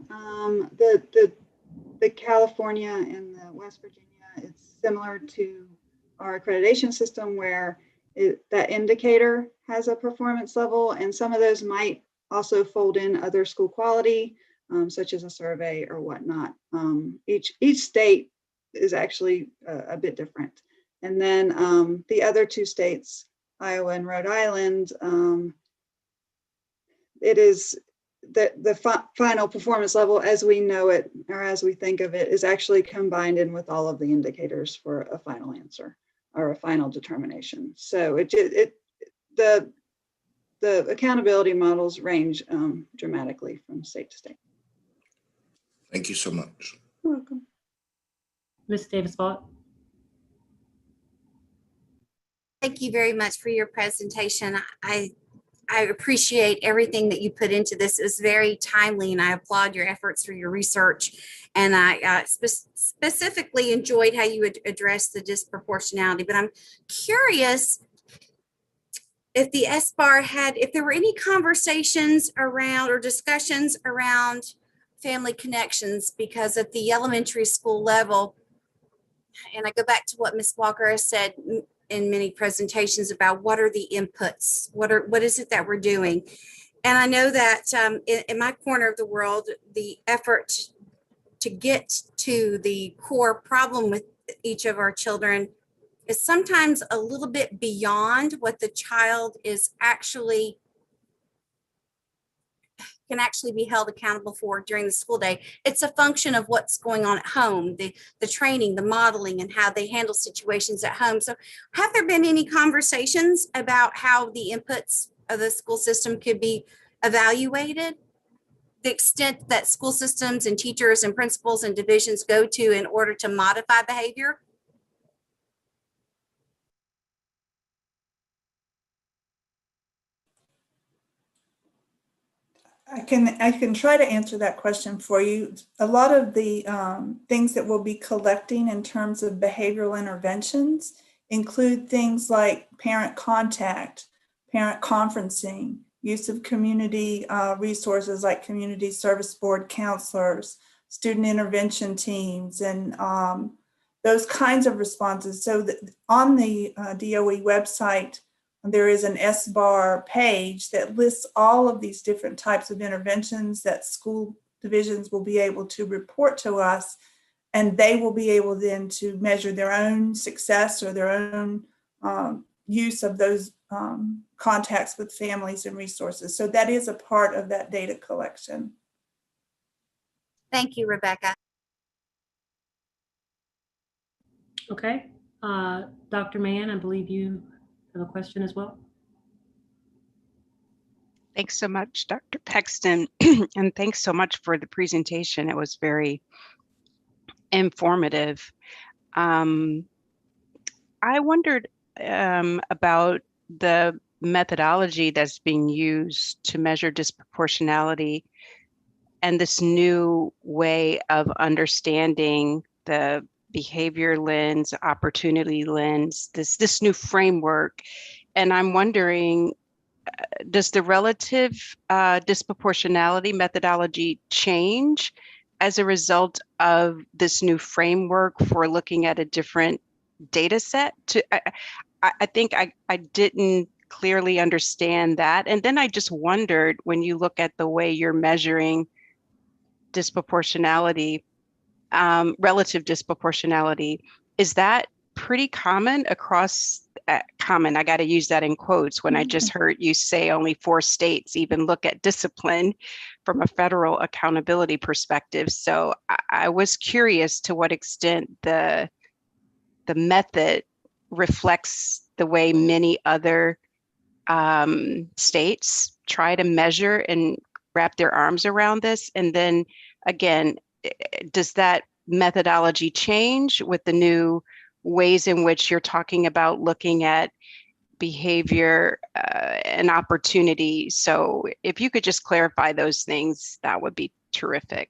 The California and the West Virginia, it's similar to our accreditation system where that indicator has a performance level, and some of those might also fold in other school quality, such as a survey or whatnot. Each state is actually a bit different. And then the other two states, Iowa and Rhode Island, it is the final performance level as we know it, or as we think of it, is actually combined in with all of the indicators for a final answer or a final determination. So the accountability models range dramatically from state to state. Thank you so much. You're welcome. Ms. Davis-Vaught? Thank you very much for your presentation. I appreciate everything that you put into this. It was very timely, and I applaud your efforts for your research. And I specifically enjoyed how you addressed the disproportionality. But I'm curious if the SBAR if there were any conversations around or discussions around family connections, because at the elementary school level, and I go back to what Ms. Walker has said in many presentations about what are the inputs, what is it that we're doing. And I know that in my corner of the world, the effort to get to the core problem with each of our children is sometimes a little bit beyond what the child is can actually be held accountable for during the school day. It's a function of what's going on at home, the training, the modeling, and how they handle situations at home. So have there been any conversations about how the inputs of the school system could be evaluated? The extent that school systems and teachers and principals and divisions go to in order to modify behavior? I can try to answer that question for you. A lot of the things that we'll be collecting in terms of behavioral interventions include things like parent contact, parent conferencing, use of community resources like community service board counselors, student intervention teams, and those kinds of responses. So that on the DOE website, there is an SBAR page that lists all of these different types of interventions that school divisions will be able to report to us, and they will be able then to measure their own success or their own use of those contacts with families and resources. So that is a part of that data collection. Thank you, Rebecca. Okay, Dr. Mann, I believe you have a question as well. Thanks so much, Dr. Paxton, and thanks so much for the presentation. It was very informative. I wondered about the methodology that's being used to measure disproportionality and this new way of understanding the behavior lens, opportunity lens, this new framework. And I'm wondering, does the relative disproportionality methodology change as a result of this new framework for looking at a different data set? I think I didn't clearly understand that. And then I just wondered, when you look at the way you're measuring disproportionality, relative disproportionality, is that pretty common across common? I got to use that in quotes when I just heard you say only 4 states even look at discipline from a federal accountability perspective. So I was curious to what extent the method reflects the way many other states try to measure and wrap their arms around this. And then again, does that methodology change with the new ways in which you're talking about looking at behavior and opportunity? So if you could just clarify those things, that would be terrific.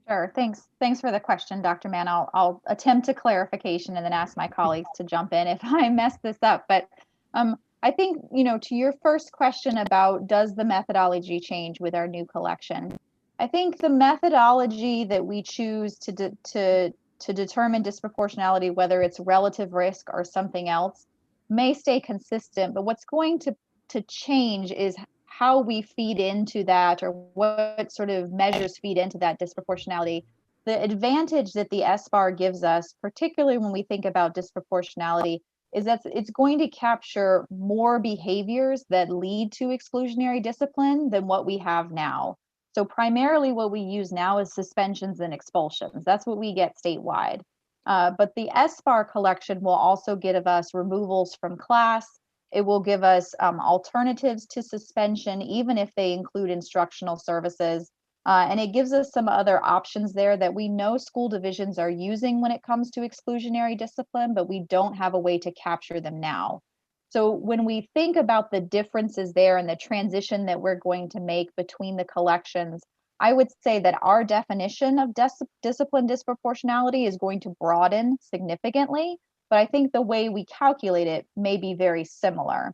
Sure. Thanks for the question, Dr. Mann. I'll attempt a clarification and then ask my colleagues to jump in if I mess this up. But I think, to your first question about does the methodology change with our new collection? I think the methodology that we choose to determine disproportionality, whether it's relative risk or something else, may stay consistent. But what's going to change is how we feed into that, or what sort of measures feed into that disproportionality. The advantage that the SBAR gives us, particularly when we think about disproportionality, is that it's going to capture more behaviors that lead to exclusionary discipline than what we have now. So primarily what we use now is suspensions and expulsions. That's what we get statewide. But the SBAR collection will also give us removals from class. It will give us alternatives to suspension, even if they include instructional services. And it gives us some other options there that we know school divisions are using when it comes to exclusionary discipline, but we don't have a way to capture them now. So when we think about the differences there and the transition that we're going to make between the collections, I would say that our definition of discipline disproportionality is going to broaden significantly, but I think the way we calculate it may be very similar.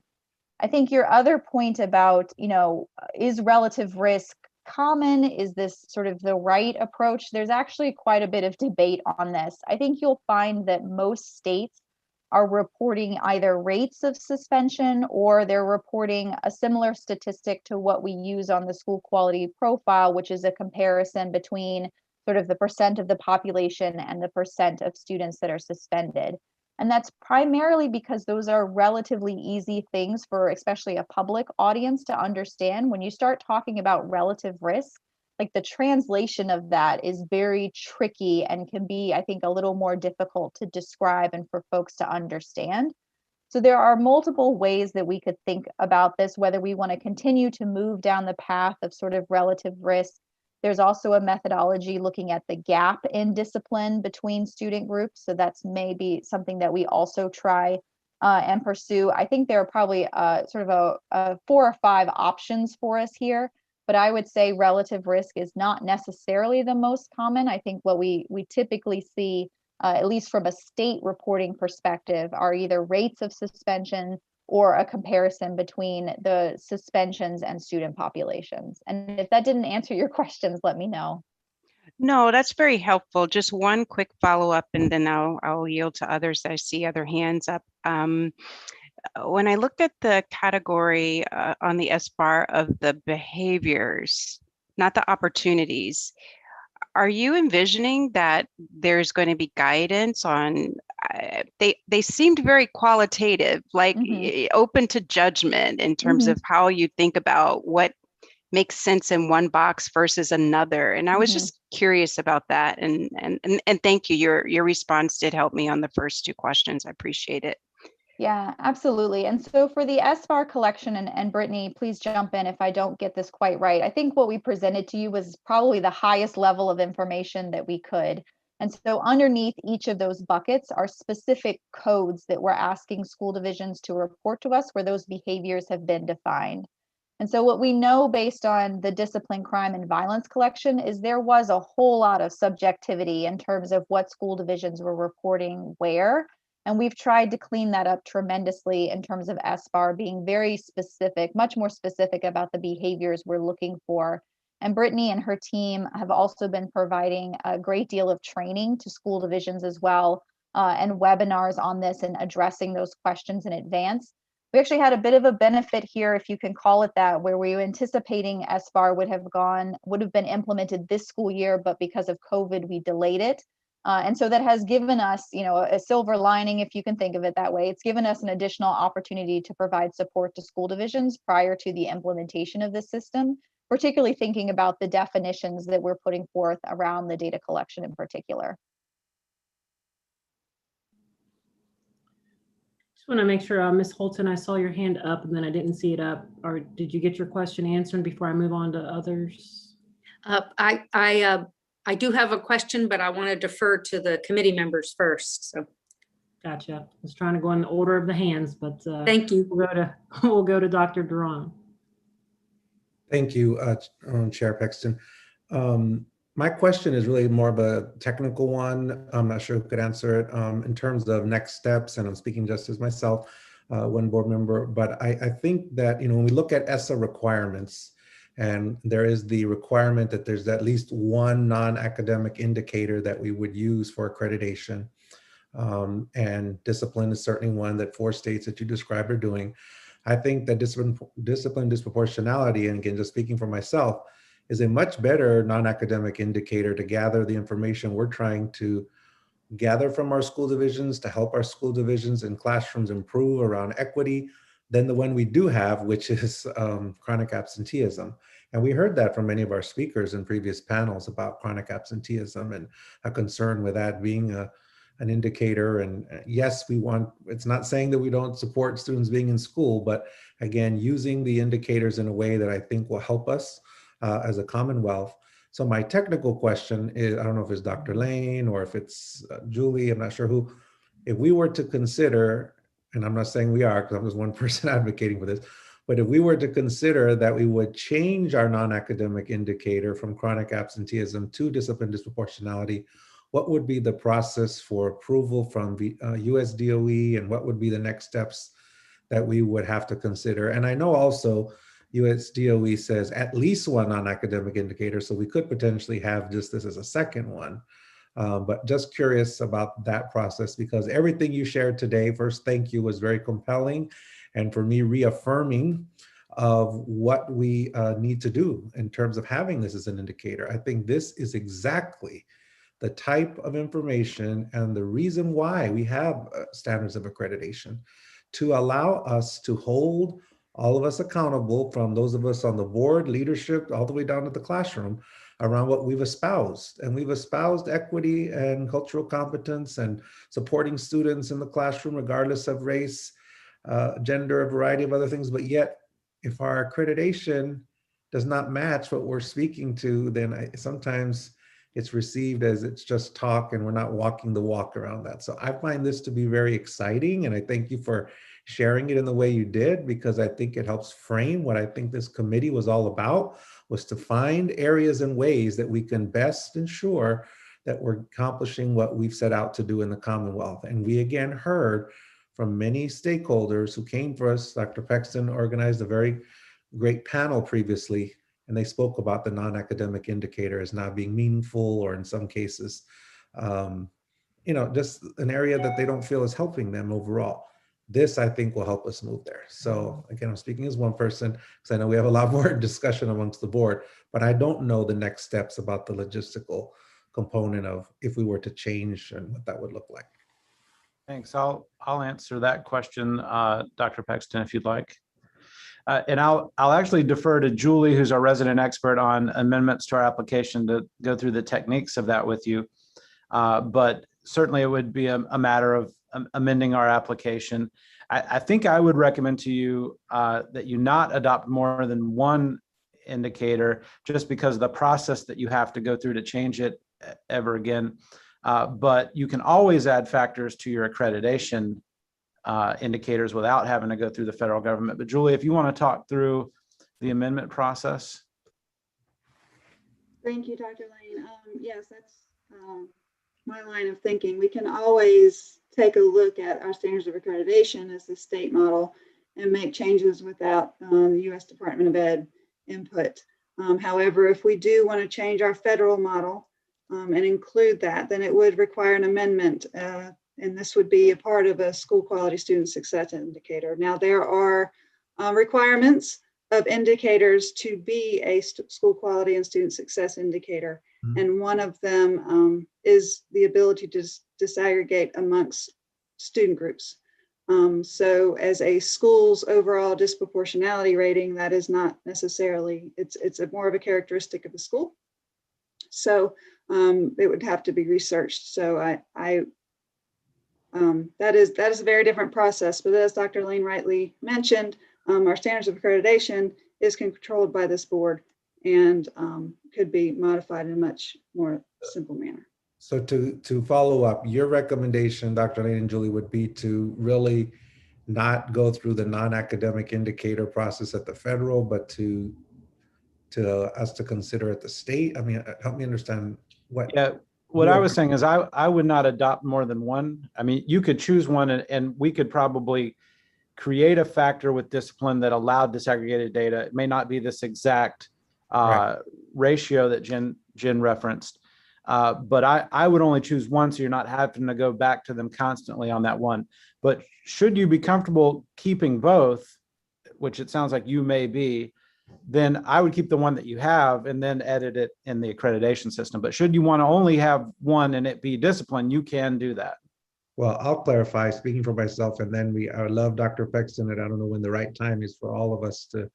I think your other point about, is relative risk common? Is this sort of the right approach? There's actually quite a bit of debate on this. I think you'll find that most states are reporting either rates of suspension or they're reporting a similar statistic to what we use on the school quality profile, which is a comparison between sort of the percent of the population and the percent of students that are suspended. And that's primarily because those are relatively easy things for especially a public audience to understand. When you start talking about relative risk, like the translation of that is very tricky and can be, I think, a little more difficult to describe and for folks to understand. So there are multiple ways that we could think about this, whether we want to continue to move down the path of sort of relative risk. There's also a methodology looking at the gap in discipline between student groups. So that's maybe something that we also try and pursue. I think there are probably sort of a 4 or 5 options for us here, but I would say relative risk is not necessarily the most common. I think what we typically see, at least from a state reporting perspective, are either rates of suspension or a comparison between the suspensions and student populations. And if that didn't answer your questions, let me know. No, that's very helpful. Just one quick follow-up, and then I'll yield to others. I see other hands up. When I looked at the category on the SBAR of the behaviors, not the opportunities, are you envisioning that there's going to be guidance on, they seemed very qualitative, like open to judgment in terms of how you think about what makes sense in one box versus another. And I was just curious about that. And thank you. Your response did help me on the first 2 questions. I appreciate it. Yeah, absolutely. And so for the SBAR collection, and Brittany, please jump in if I don't get this quite right. I think what we presented to you was probably the highest level of information that we could. And so underneath each of those buckets are specific codes that we're asking school divisions to report to us where those behaviors have been defined. And so what we know based on the discipline, crime, and violence collection is there was a whole lot of subjectivity in terms of what school divisions were reporting where. And we've tried to clean that up tremendously in terms of SBAR being very specific, much more specific about the behaviors we're looking for. And Brittany and her team have also been providing a great deal of training to school divisions as well, and webinars on this and addressing those questions in advance. We actually had a bit of a benefit here, if you can call it that, where we were anticipating SBAR would have been implemented this school year, but because of COVID, we delayed it. And so that has given us, a silver lining, if you can think of it that way. It's given us an additional opportunity to provide support to school divisions prior to the implementation of this system, particularly thinking about the definitions that we're putting forth around the data collection in particular. Just want to make sure, Ms. Holton, I saw your hand up and then I didn't see it up. Or did you get your question answered before I move on to others? I do have a question, but I want to defer to the committee members first. So, gotcha. I was trying to go in the order of the hands, but thank you. We'll go to Dr. Duran. Thank you, Chair Pexton. My question is really more of a technical one. I'm not sure who could answer it in terms of next steps, and I'm speaking just as myself, one board member. But I think that, when we look at ESSA requirements, and there is the requirement that there's at least one non-academic indicator that we would use for accreditation. And discipline is certainly one that 4 states that you described are doing. I think that discipline disproportionality, and again, just speaking for myself, is a much better non-academic indicator to gather the information we're trying to gather from our school divisions to help our school divisions and classrooms improve around equity than the one we do have, which is chronic absenteeism. And we heard that from many of our speakers in previous panels about chronic absenteeism and a concern with that being an indicator. And yes, it's not saying that we don't support students being in school, but again, using the indicators in a way that I think will help us as a Commonwealth. So my technical question is, I don't know if it's Dr. Lane or if it's Julie, I'm not sure who, if we were to consider, and I'm not saying we are, because I'm just one person advocating for this, but if we were to consider that we would change our non-academic indicator from chronic absenteeism to discipline disproportionality, what would be the process for approval from the USDOE, and what would be the next steps that we would have to consider? And I know also USDOE says at least one non-academic indicator, so we could potentially have just this as a second one. But just curious about that process, because everything you shared today, first, thank you, was very compelling. And for me, reaffirming of what we need to do in terms of having this as an indicator. I think this is exactly the type of information and the reason why we have standards of accreditation, to allow us to hold all of us accountable, from those of us on the board, leadership, all the way down to the classroom, around what we've espoused. And we've espoused equity and cultural competence and supporting students in the classroom, regardless of race, gender, a variety of other things. But yet, if our accreditation does not match what we're speaking to, then sometimes it's received as it's just talk and we're not walking the walk around that. So I find this to be very exciting. And I thank you for sharing it in the way you did, because I think it helps frame what I think this committee was all about, was to find areas and ways that we can best ensure that we're accomplishing what we've set out to do in the Commonwealth. And we again heard from many stakeholders who came for us. Dr. Pexton organized a very great panel previously, and they spoke about the non-academic indicator as not being meaningful, or in some cases, just an area that they don't feel is helping them overall. This, I think, will help us move there. So again, I'm speaking as one person, because I know we have a lot more discussion amongst the board, but I don't know the next steps about the logistical component of if we were to change and what that would look like. Thanks. I'll answer that question, Dr. Pexton, if you'd like. And I'll actually defer to Julie, who's our resident expert on amendments to our application, to go through the techniques of that with you. But certainly it would be a matter of amending our application. I think I would recommend to you that you not adopt more than one indicator, just because of the process that you have to go through to change it ever again. But you can always add factors to your accreditation indicators without having to go through the federal government. But Julie, if you want to talk through the amendment process. Thank you, Dr. Lane. Yes, that's my line of thinking. We can always take a look at our standards of accreditation as the state model and make changes without the U.S. Department of Ed input. However, if we do want to change our federal model and include that, then it would require an amendment and this would be a part of a school quality student success indicator. Now, there are requirements of indicators to be a school quality and student success indicator. And one of them is the ability to disaggregate amongst student groups. So as a school's overall disproportionality rating, that is not necessarily, it's a more of a characteristic of the school. So it would have to be researched. So that is a very different process. But as Dr. Lane rightly mentioned, our standards of accreditation is controlled by this board and could be modified in a much more simple manner. So to follow up, your recommendation, Dr. Lane and Julie, would be to really not go through the non-academic indicator process at the federal, but to us to consider at the state? I mean, help me understand what. Yeah, what I was saying is I would not adopt more than one. I mean, you could choose one and we could probably create a factor with discipline that allowed disaggregated data. It may not be this exact ratio that Jen referenced, but I would only choose one, so you're not having to go back to them constantly on that one. But should you be comfortable keeping both, which it sounds like you may be, then I would keep the one that you have and then edit it in the accreditation system. But should you want to only have one and it be discipline, you can do that. Well, I'll clarify, speaking for myself, and then I love Dr. Pexton, and I don't know when the right time is for all of us to,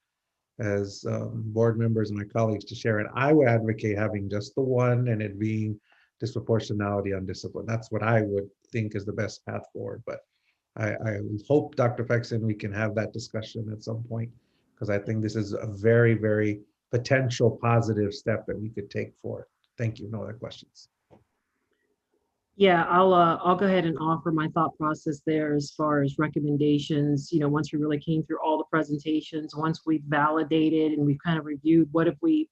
as board members and my colleagues, to share it. I would advocate having just the one and it being disproportionality on discipline. That's what I would think is the best path forward. But I hope, Dr. Pexton, we can have that discussion at some point, because I think this is a very, very potential positive step that we could take forward. Thank you. No other questions. Yeah, I'll go ahead and offer my thought process there as far as recommendations. You know, once we really came through all the presentations, once we validated and we've kind of reviewed what have we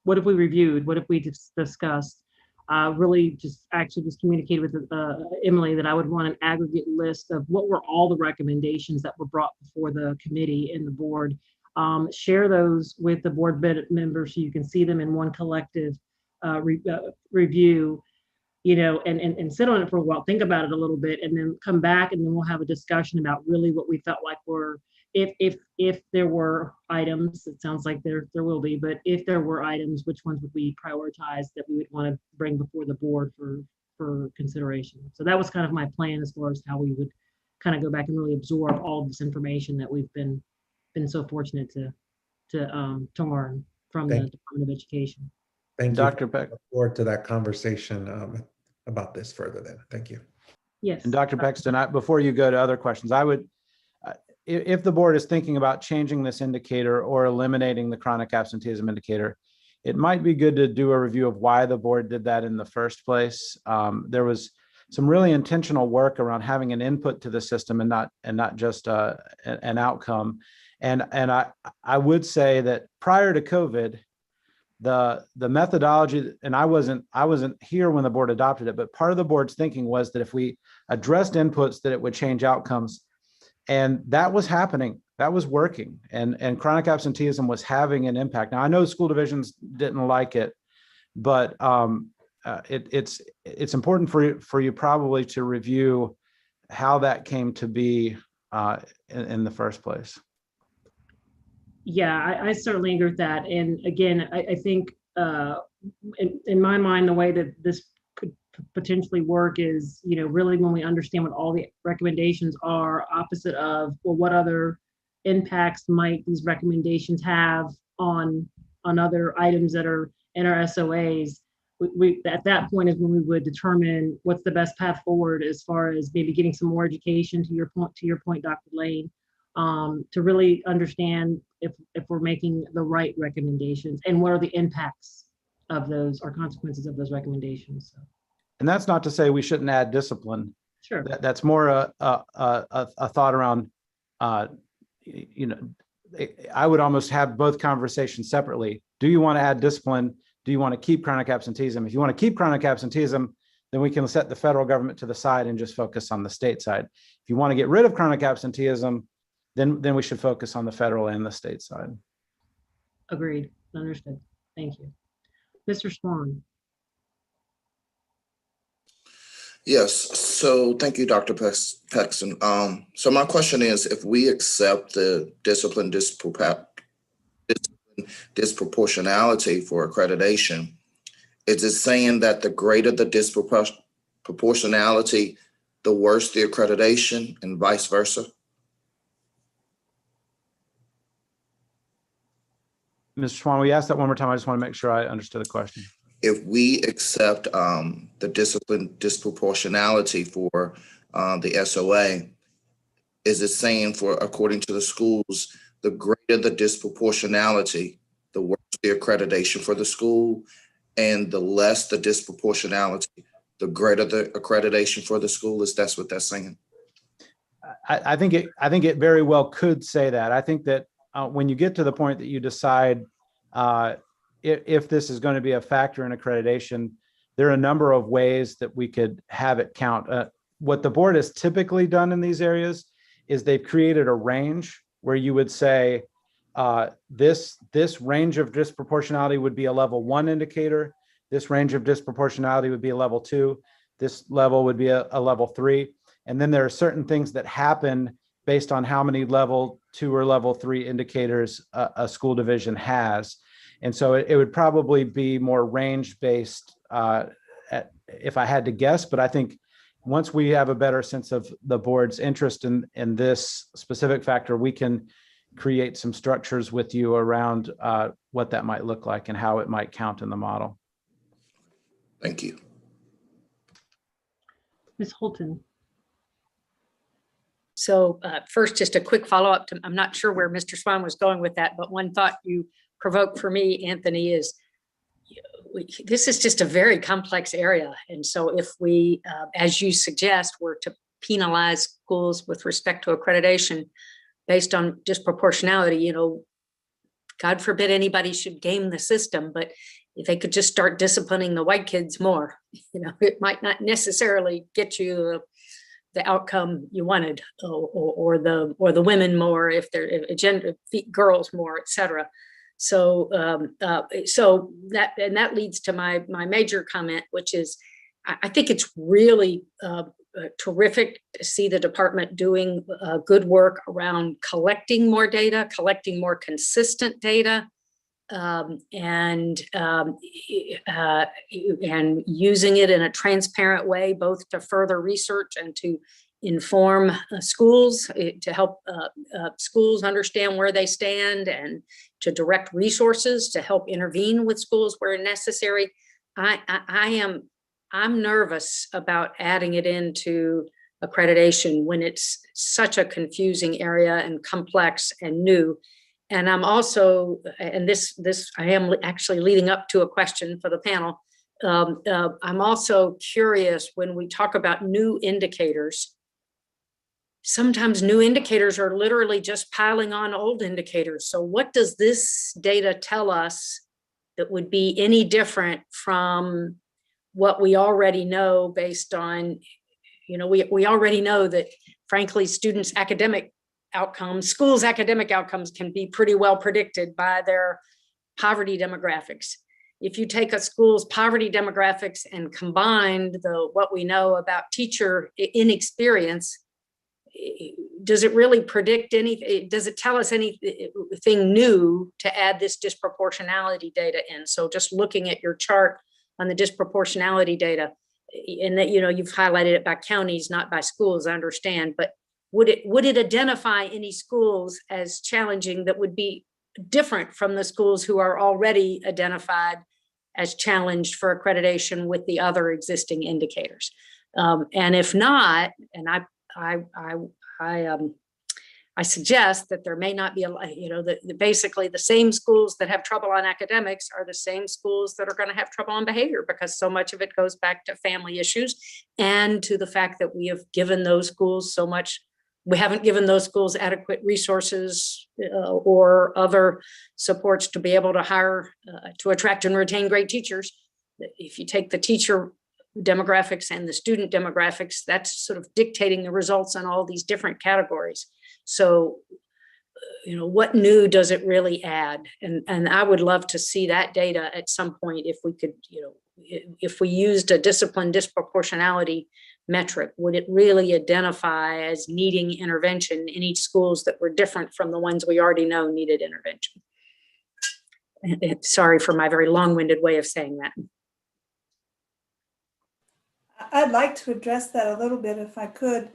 reviewed, what have we discussed, really just communicated with Emily that I would want an aggregate list of what were all the recommendations that were brought before the committee and the board. Share those with the board members so you can see them in one collective review. You know, and sit on it for a while, think about it a little bit, and then come back, and then we'll have a discussion about really what we felt like were, if there were items, it sounds like there will be, but if there were items, which ones would we prioritize that we would want to bring before the board for consideration. So that was kind of my plan as far as how we would kind of go back and really absorb all of this information that we've been so fortunate to learn from the Department of Education. Thank you. Dr. Peck. Look forward to that conversation about this further then. Thank you. Yes. And Dr. Pexton, before you go to other questions, I would, if the board is thinking about changing this indicator or eliminating the chronic absenteeism indicator, it might be good to do a review of why the board did that in the first place. There was some really intentional work around having an input to the system and not just an outcome. And I would say that prior to COVID, the methodology, and I wasn't here when the board adopted it, but part of the board's thinking was that if we addressed inputs, that it would change outcomes. And that was happening, that was working, and chronic absenteeism was having an impact. Now I know school divisions didn't like it, but it's important for you probably to review how that came to be in the first place. Yeah, I certainly agree with that. And again, I think in my mind, the way that this could potentially work is, you know, really when we understand what all the recommendations are, opposite of, well, what other impacts might these recommendations have on other items that are in our SOAs. We at that point is when we would determine what's the best path forward as far as maybe getting some more education, to your point, Dr. Lane, to really understand if we're making the right recommendations and what are the impacts of those or consequences of those recommendations. So. And that's not to say we shouldn't add discipline. Sure. That's more a thought around, you know, I would almost have both conversations separately. Do you want to add discipline? Do you want to keep chronic absenteeism? If you want to keep chronic absenteeism, then we can set the federal government to the side and just focus on the state side. If you want to get rid of chronic absenteeism, then we should focus on the federal and the state side. Agreed. Understood. Thank you. Mr. Swan. Yes, so thank you, Dr. Paxton. So my question is, if we accept the disproportionality for accreditation, is it saying that the greater the disproportionality, the worse the accreditation, and vice versa? Mr. Swan, we asked that one more time. I just want to make sure I understood the question. If we accept the disproportionality for the SOA, is it saying for, according to the schools, the greater the disproportionality, the worse the accreditation for the school, and the less the disproportionality, the greater the accreditation for the school? Is that's what that's saying? I think it very well could say that. I think that when you get to the point that you decide if this is going to be a factor in accreditation, there are a number of ways that we could have it count. What the board has typically done in these areas is they've created a range where you would say this range of disproportionality would be a level 1 indicator. This range of disproportionality would be a level 2. This level would be a level 3. And then there are certain things that happen based on how many level 2 or level 3 indicators a school division has. And so it would probably be more range-based if I had to guess, but I think once we have a better sense of the board's interest in this specific factor, we can create some structures with you around what that might look like and how it might count in the model. Thank you. Ms. Holton. So first, just a quick follow-up to, I'm not sure where Mr. Swan was going with that, but one thought you provoked for me, Anthony, is this is just a very complex area. And so if we, as you suggest, were to penalize schools with respect to accreditation based on disproportionality, God forbid anybody should game the system, but if they could just start disciplining the white kids more, it might not necessarily get you the outcome you wanted, or the women more, if they're girls more, et cetera. So that leads to my major comment, which is I think it's really terrific to see the department doing good work around collecting more data, collecting more consistent data, and using it in a transparent way, both to further research and to inform schools, to help schools understand where they stand, and to direct resources to help intervene with schools where necessary. I'm nervous about adding it into accreditation when it's such a confusing area and complex and new. And I'm also, and this I am actually leading up to a question for the panel. I'm also curious when we talk about new indicators. Sometimes new indicators are literally just piling on old indicators. So what does this data tell us that would be any different from what we already know based on, we already know that, frankly, students' academic outcomes, schools' academic outcomes can be pretty well predicted by their poverty demographics. If you take a school's poverty demographics and combine what we know about teacher inexperience, does it really predict anything? Does it tell us anything new to add this disproportionality data in? So just looking at your chart on the disproportionality data, and that you've highlighted it by counties, not by schools, I understand, but would it identify any schools as challenging that would be different from the schools who are already identified as challenged for accreditation with the other existing indicators? And if not, and I suggest that there may not be basically the same schools that have trouble on academics are the same schools that are going to have trouble on behavior, because so much of it goes back to family issues and to the fact that we have given those schools so much. We haven't given those schools adequate resources or other supports to be able to hire, to attract and retain great teachers. If you take the teacher demographics and the student demographics, that's sort of dictating the results on all these different categories. So, what new does it really add? And I would love to see that data at some point if we could, if we used a discipline disproportionality metric? Would it really identify as needing intervention in each schools that were different from the ones we already know needed intervention? Sorry for my very long-winded way of saying that. I'd like to address that a little bit if I could,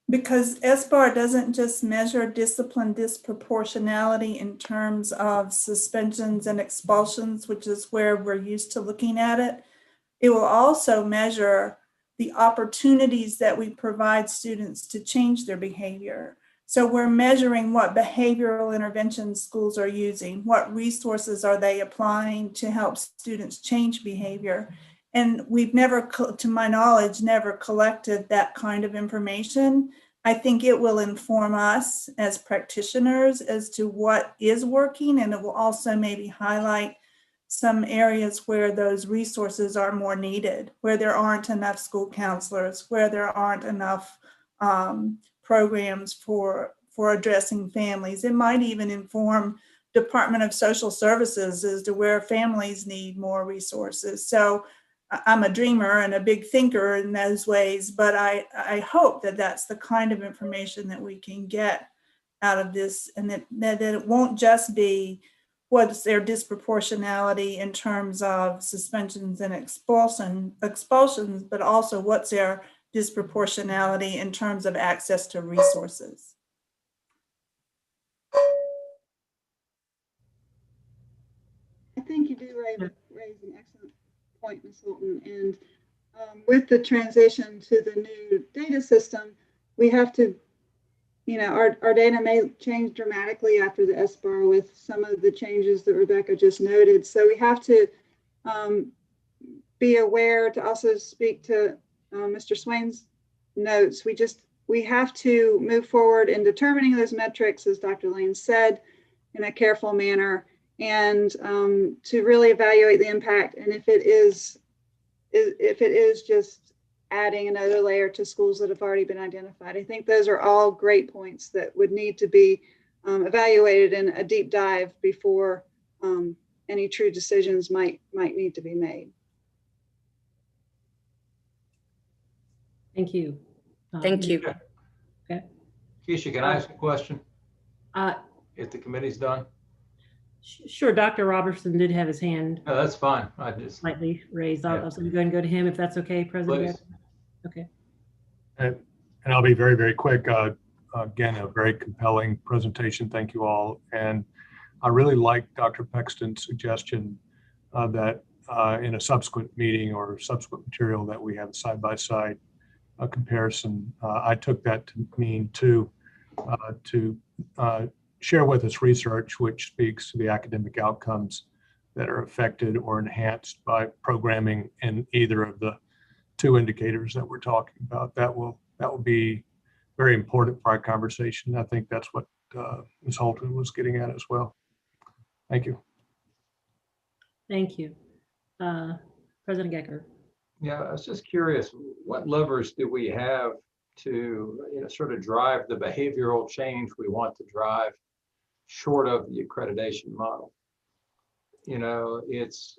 because SBAR doesn't just measure discipline disproportionality in terms of suspensions and expulsions, which is where we're used to looking at it. It will also measure the opportunities that we provide students to change their behavior. So we're measuring what behavioral interventions schools are using, what resources are they applying to help students change behavior. And we've never, to my knowledge, never collected that kind of information. I think it will inform us as practitioners as to what is working, and it will also maybe highlight some areas where those resources are more needed, where there aren't enough school counselors, where there aren't enough programs for addressing families. It might even inform Department of Social Services as to where families need more resources. So I'm a dreamer and a big thinker in those ways, but I hope that that's the kind of information that we can get out of this, and that it won't just be what's their disproportionality in terms of suspensions and expulsions, but also what's their disproportionality in terms of access to resources. I think you do raise an excellent point, Ms. Holton. And with the transition to the new data system, we have to, our data may change dramatically after the SBAR with some of the changes that Rebecca just noted. So we have to be aware to also speak to Mr. Swain's notes. We have to move forward in determining those metrics, as Dr. Lane said, in a careful manner, and to really evaluate the impact. And if it is just adding another layer to schools that have already been identified, I think those are all great points that would need to be evaluated in a deep dive before any true decisions might need to be made. Thank you. Thank you. Okay. Keisha, can I ask a question? If the committee's done? Sure, Dr. Robertson did have his hand. No, that's fine. I just Slightly raised. I'll go ahead and go to him if that's okay, President. Please. Okay. And I'll be very, very quick. Again, a very compelling presentation. Thank you all. And I really like Dr. Pexton's suggestion that in a subsequent meeting or subsequent material that we have side-by-side comparison. I took that to mean to share with us research which speaks to the academic outcomes that are affected or enhanced by programming in either of the two indicators that we're talking about. That will be very important for our conversation. I think that's what Ms. Holton was getting at as well. Thank you. Thank you. President Gecker. Yeah, I was just curious, what levers do we have to sort of drive the behavioral change we want to drive short of the accreditation model? It's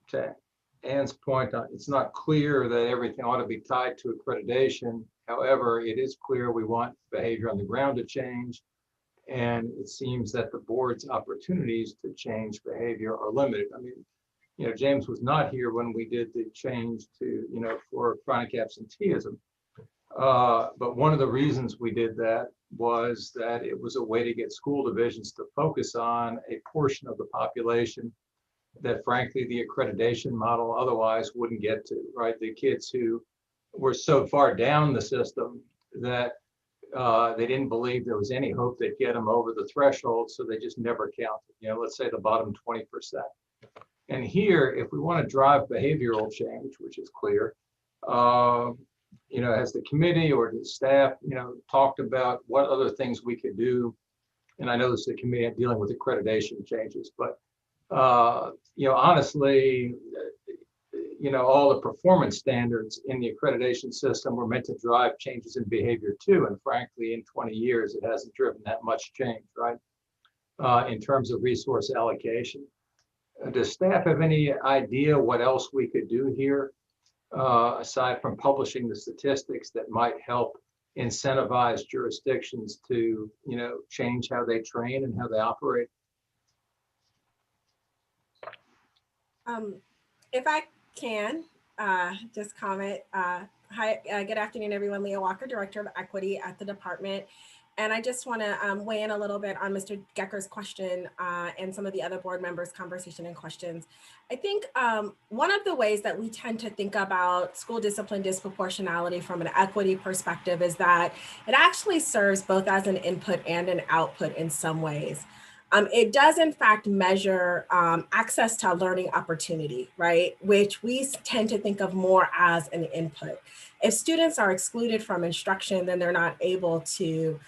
to Ann's point, it's not clear that everything ought to be tied to accreditation. However, it is clear we want behavior on the ground to change. And it seems that the board's opportunities to change behavior are limited. I mean, James was not here when we did the change to, for chronic absenteeism. But one of the reasons we did that was that it was a way to get school divisions to focus on a portion of the population that frankly the accreditation model otherwise wouldn't get to, right? The kids who were so far down the system that they didn't believe there was any hope they'd get them over the threshold, so they just never counted, let's say the bottom 20%. And here, if we want to drive behavioral change, which is clear, has the committee or the staff, talked about what other things we could do? And I know this is the committee dealing with accreditation changes, but honestly, all the performance standards in the accreditation system were meant to drive changes in behavior too. And frankly, in 20 years, it hasn't driven that much change, right? In terms of resource allocation. Does staff have any idea what else we could do here? aside from publishing the statistics that might help incentivize jurisdictions to, change how they train and how they operate? If I can, just comment. Hi, good afternoon, everyone. Leah Walker, Director of Equity at the department. And I just want to weigh in a little bit on Mr. Gecker's question and some of the other board members' conversation and questions. I think one of the ways that we tend to think about school discipline disproportionality from an equity perspective is that it actually serves both as an input and an output in some ways. It does, in fact, measure access to learning opportunity, right? Which we tend to think of more as an input. If students are excluded from instruction, then they're not able to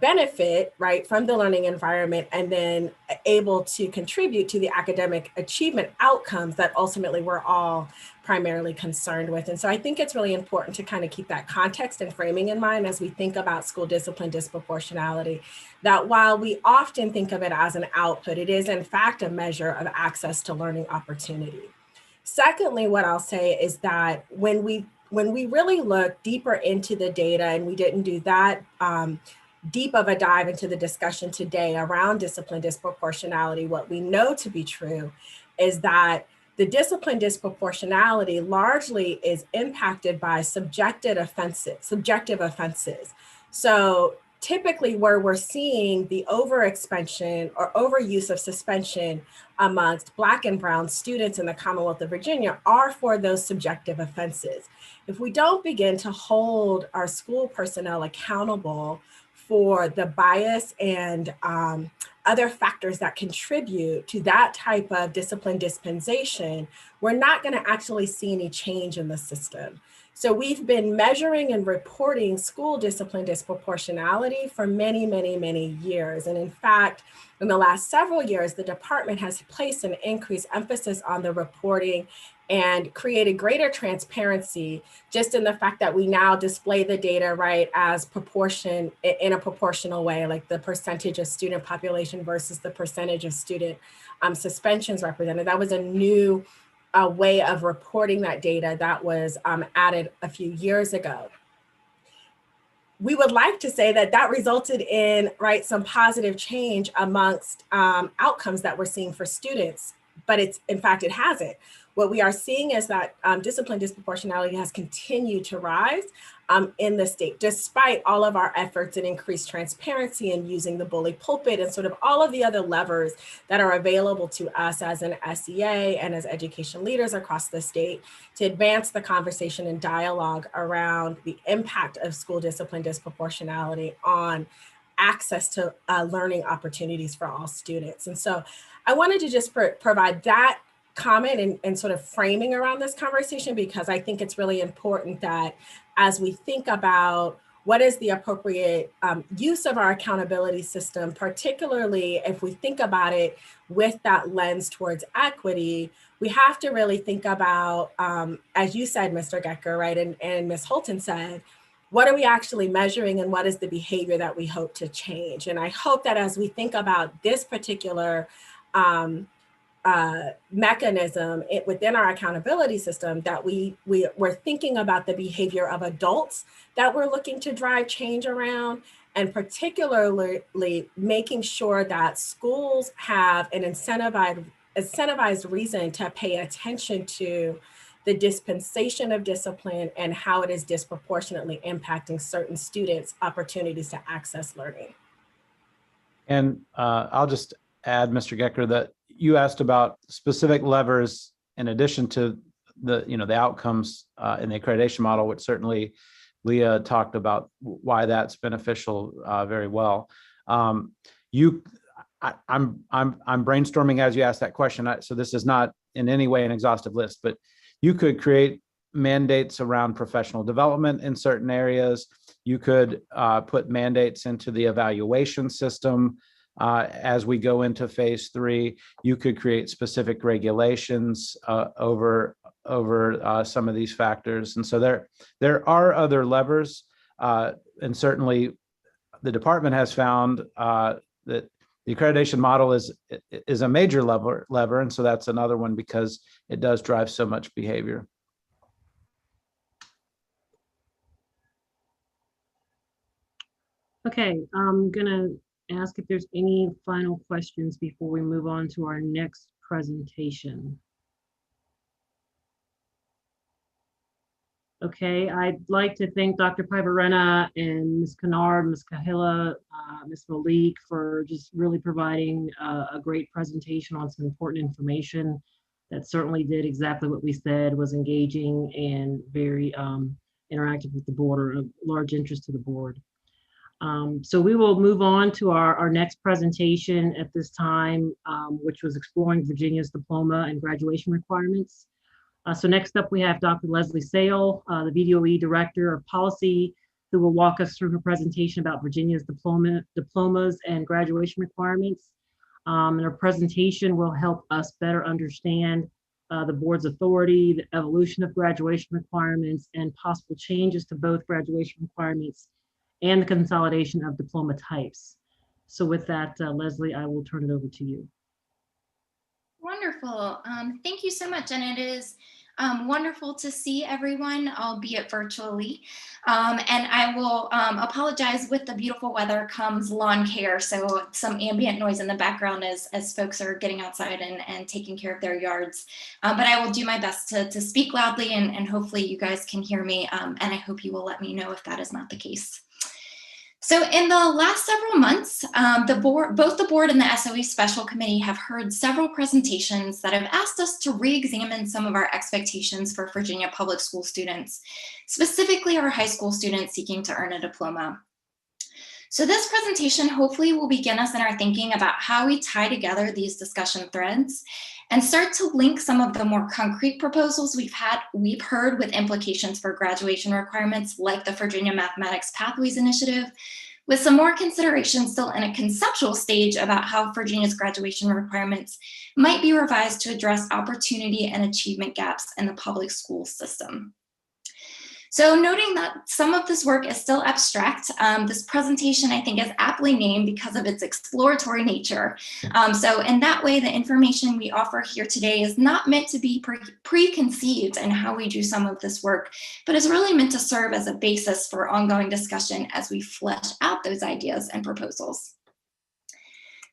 benefit, right, from the learning environment and then able to contribute to the academic achievement outcomes that ultimately we're all primarily concerned with. And so I think it's really important to kind of keep that context and framing in mind as we think about school discipline disproportionality, that while we often think of it as an output, it is in fact a measure of access to learning opportunity. Secondly, what I'll say is that when we really look deeper into the data, and we didn't do that deep of a dive into the discussion today around discipline disproportionality, what we know to be true is that the discipline disproportionality largely is impacted by subjective offenses. So typically where we're seeing the overexpansion or overuse of suspension amongst Black and Brown students in the Commonwealth of Virginia are for those subjective offenses. If we don't begin to hold our school personnel accountable for the bias and other factors that contribute to that type of discipline dispensation, we're not going to actually see any change in the system. So we've been measuring and reporting school discipline disproportionality for many, many, many years. And in fact, in the last several years, the department has placed an increased emphasis on the reporting and created greater transparency just in the fact that we now display the data, right, as proportion in a proportional way, like the percentage of student population versus the percentage of student suspensions represented. That was a new way of reporting that data that was added a few years ago. We would like to say that that resulted in, right, some positive change amongst outcomes that we're seeing for students, but in fact, it hasn't. What we are seeing is that discipline disproportionality has continued to rise in the state, despite all of our efforts in increased transparency and using the bully pulpit and sort of all of the other levers that are available to us as an SEA and as education leaders across the state to advance the conversation and dialogue around the impact of school discipline disproportionality on access to learning opportunities for all students. And so I wanted to just provide that comment and sort of framing around this conversation, because I think it's really important that as we think about what is the appropriate use of our accountability system, particularly if we think about it with that lens towards equity, we have to really think about, as you said, Mr. Gecker, right, and Ms. Holton said, what are we actually measuring and what is the behavior that we hope to change? And I hope that as we think about this particular mechanism within our accountability system, that we're thinking about the behavior of adults that we're looking to drive change around, and particularly making sure that schools have an incentivized reason to pay attention to the dispensation of discipline and how it is disproportionately impacting certain students' opportunities to access learning. And I'll just add, Mr. Gecker, that you asked about specific levers in addition to the outcomes in the accreditation model, which certainly Leah talked about why that's beneficial very well. I'm brainstorming as you asked that question, so this is not in any way an exhaustive list, but you could create mandates around professional development in certain areas. You could put mandates into the evaluation system. As we go into phase 3, you could create specific regulations over some of these factors. And so there are other levers, and certainly the department has found that the accreditation model is a major lever, and so that's another one because it does drive so much behavior. Okay, I'm gonna ask if there's any final questions before we move on to our next presentation. Okay, I'd like to thank Dr. Pivarena and Ms. Kennard, Ms. Kahila, Ms. Malik for just really providing a great presentation on some important information that certainly did exactly what we said, was engaging and very interactive with the board, or of large interest to the board. So we will move on to our next presentation at this time, which was exploring Virginia's diploma and graduation requirements. So next up, we have Dr. Leslie Sale, the VDOE Director of Policy, who will walk us through her presentation about Virginia's diplomas and graduation requirements. And her presentation will help us better understand the board's authority, the evolution of graduation requirements, and possible changes to both graduation requirements and the consolidation of diploma types. So with that, Leslie, I will turn it over to you. Wonderful. Thank you so much. And it is wonderful to see everyone, albeit virtually. And I will apologize, with the beautiful weather comes lawn care. So some ambient noise in the background as folks are getting outside and taking care of their yards. But I will do my best to speak loudly, and hopefully you guys can hear me. And I hope you will let me know if that is not the case. So in the last several months, both the board and the SOE Special Committee have heard several presentations that have asked us to re-examine some of our expectations for Virginia public school students, specifically our high school students seeking to earn a diploma. So this presentation hopefully will begin us in our thinking about how we tie together these discussion threads and start to link some of the more concrete proposals we've heard with implications for graduation requirements, like the Virginia Mathematics Pathways Initiative, with some more consideration still in a conceptual stage about how Virginia's graduation requirements might be revised to address opportunity and achievement gaps in the public school system. So noting that some of this work is still abstract, this presentation I think is aptly named because of its exploratory nature. So in that way, the information we offer here today is not meant to be preconceived in how we do some of this work, but is really meant to serve as a basis for ongoing discussion as we flesh out those ideas and proposals.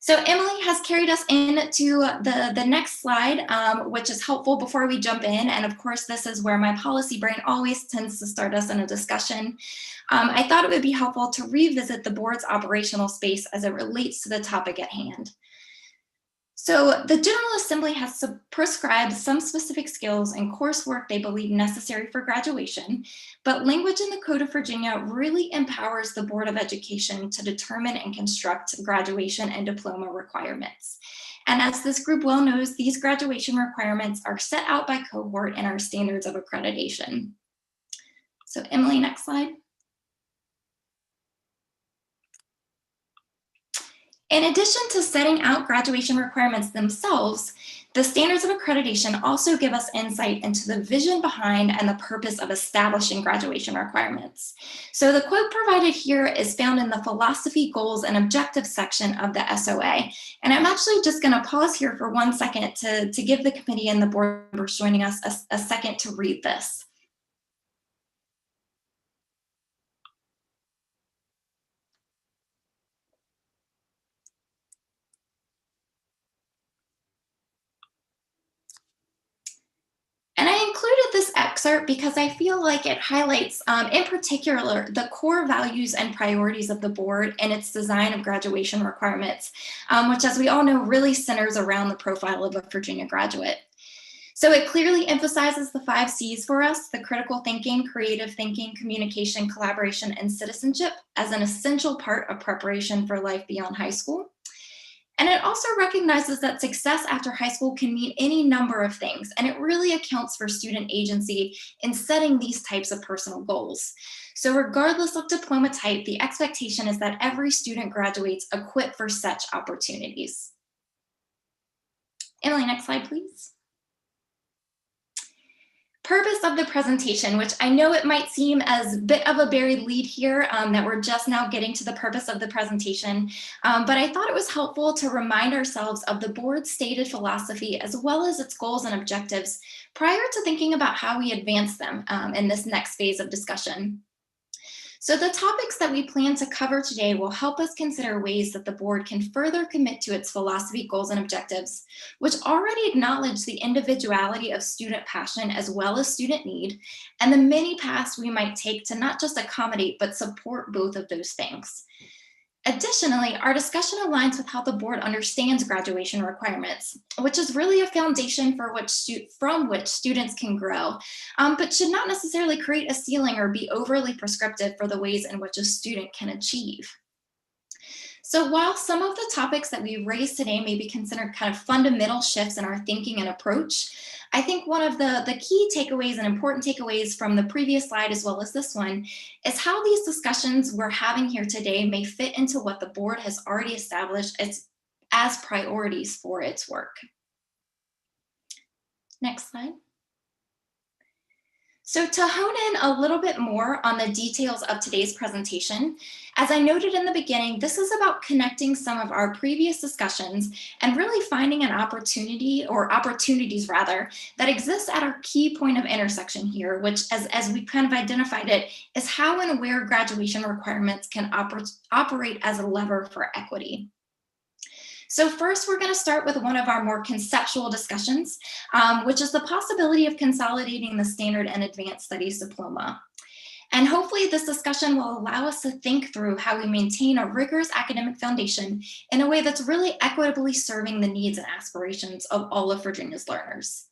So Emily has carried us into the next slide, which is helpful before we jump in. And of course, this is where my policy brain always tends to start us in a discussion. I thought it would be helpful to revisit the board's operational space as it relates to the topic at hand. So the General Assembly has prescribed some specific skills and coursework they believe necessary for graduation, but language in the Code of Virginia really empowers the Board of Education to determine and construct graduation and diploma requirements. And as this group well knows, these graduation requirements are set out by cohort in our standards of accreditation. So Emily, next slide. In addition to setting out graduation requirements themselves, the standards of accreditation also give us insight into the vision behind and the purpose of establishing graduation requirements. So the quote provided here is found in the philosophy, goals, and objectives section of the SOA. And I'm actually just going to pause here for 1 second to give the committee and the board members joining us a second to read this. And I included this excerpt because I feel like it highlights, in particular, the core values and priorities of the board and its design of graduation requirements, which, as we all know, really centers around the profile of a Virginia graduate. So it clearly emphasizes the 5 C's for us: the critical thinking, creative thinking, communication, collaboration, and citizenship as an essential part of preparation for life beyond high school. And it also recognizes that success after high school can mean any number of things, and it really accounts for student agency in setting these types of personal goals. So regardless of diploma type, the expectation is that every student graduates equipped for such opportunities. Emily, next slide, please. Purpose of the presentation, which I know it might seem as a bit of a buried lead here, that we're just now getting to the purpose of the presentation, but I thought it was helpful to remind ourselves of the board's stated philosophy as well as its goals and objectives prior to thinking about how we advance them in this next phase of discussion. So the topics that we plan to cover today will help us consider ways that the board can further commit to its philosophy, goals, and objectives, which already acknowledge the individuality of student passion as well as student need, and the many paths we might take to not just accommodate, but support both of those things. Additionally, our discussion aligns with how the board understands graduation requirements, which is really a foundation from which students can grow, but should not necessarily create a ceiling or be overly prescriptive for the ways in which a student can achieve. So while some of the topics that we raised today may be considered kind of fundamental shifts in our thinking and approach, I think one of the key takeaways and important takeaways from the previous slide as well as this one is how these discussions we're having here today may fit into what the board has already established as priorities for its work. Next slide. So to hone in a little bit more on the details of today's presentation, as I noted in the beginning, this is about connecting some of our previous discussions and really finding an opportunity, or opportunities rather, that exists at our key point of intersection here, which as we kind of identified it, is how and where graduation requirements can operate as a lever for equity. So first, we're going to start with one of our more conceptual discussions, which is the possibility of consolidating the standard and advanced studies diploma. And hopefully this discussion will allow us to think through how we maintain a rigorous academic foundation in a way that's really equitably serving the needs and aspirations of all of Virginia's learners.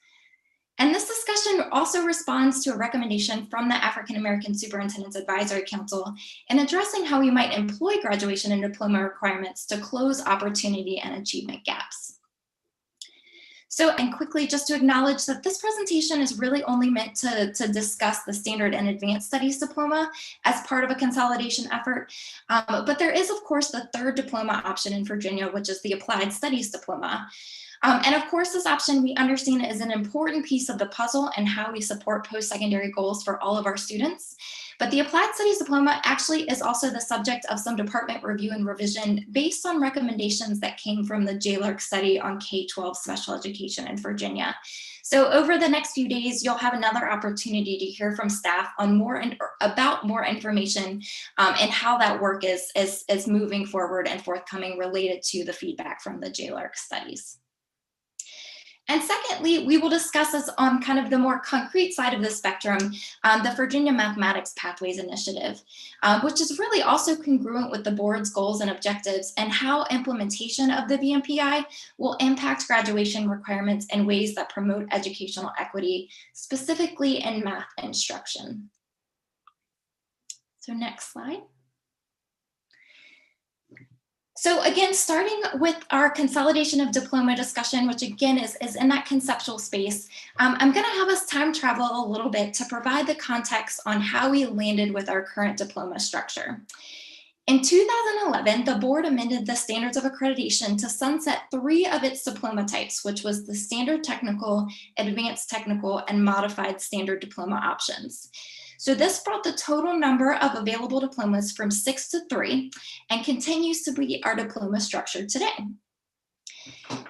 And this discussion also responds to a recommendation from the African American Superintendent's Advisory Council in addressing how we might employ graduation and diploma requirements to close opportunity and achievement gaps. So, and quickly, just to acknowledge that this presentation is really only meant to discuss the standard and advanced studies diploma as part of a consolidation effort. But there is, of course, the third diploma option in Virginia, which is the applied studies diploma. And of course, this option we understand is an important piece of the puzzle and how we support post-secondary goals for all of our students. But the Applied Studies Diploma actually is also the subject of some department review and revision based on recommendations that came from the JLARC study on K-12 special education in Virginia. So over the next few days, you'll have another opportunity to hear from staff on about more information and how that work is moving forward and forthcoming related to the feedback from the JLARC studies. And secondly, we will discuss this on kind of the more concrete side of the spectrum, the Virginia Mathematics Pathways Initiative, which is really also congruent with the board's goals and objectives and how implementation of the VMPI will impact graduation requirements in ways that promote educational equity, specifically in math instruction. So next slide. So again, starting with our consolidation of diploma discussion, which again is in that conceptual space, I'm going to have us time travel a little bit to provide the context on how we landed with our current diploma structure. In 2011, the board amended the standards of accreditation to sunset 3 of its diploma types, which was the standard technical, advanced technical, and modified standard diploma options. So this brought the total number of available diplomas from 6 to 3 and continues to be our diploma structure today.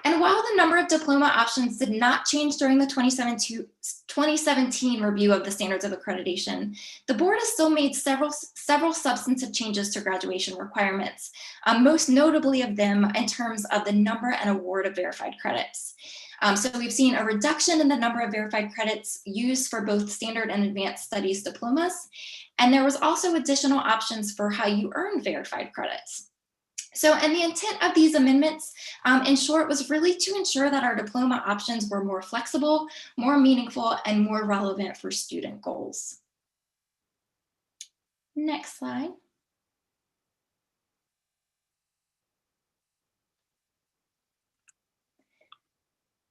And while the number of diploma options did not change during the 2017 review of the standards of accreditation, the board has still made several substantive changes to graduation requirements, most notably of them in terms of the number and award of verified credits. So we've seen a reduction in the number of verified credits used for both standard and advanced studies diplomas. And there was also additional options for how you earn verified credits. So, and the intent of these amendments, in short, was really to ensure that our diploma options were more flexible, more meaningful, and more relevant for student goals. Next slide.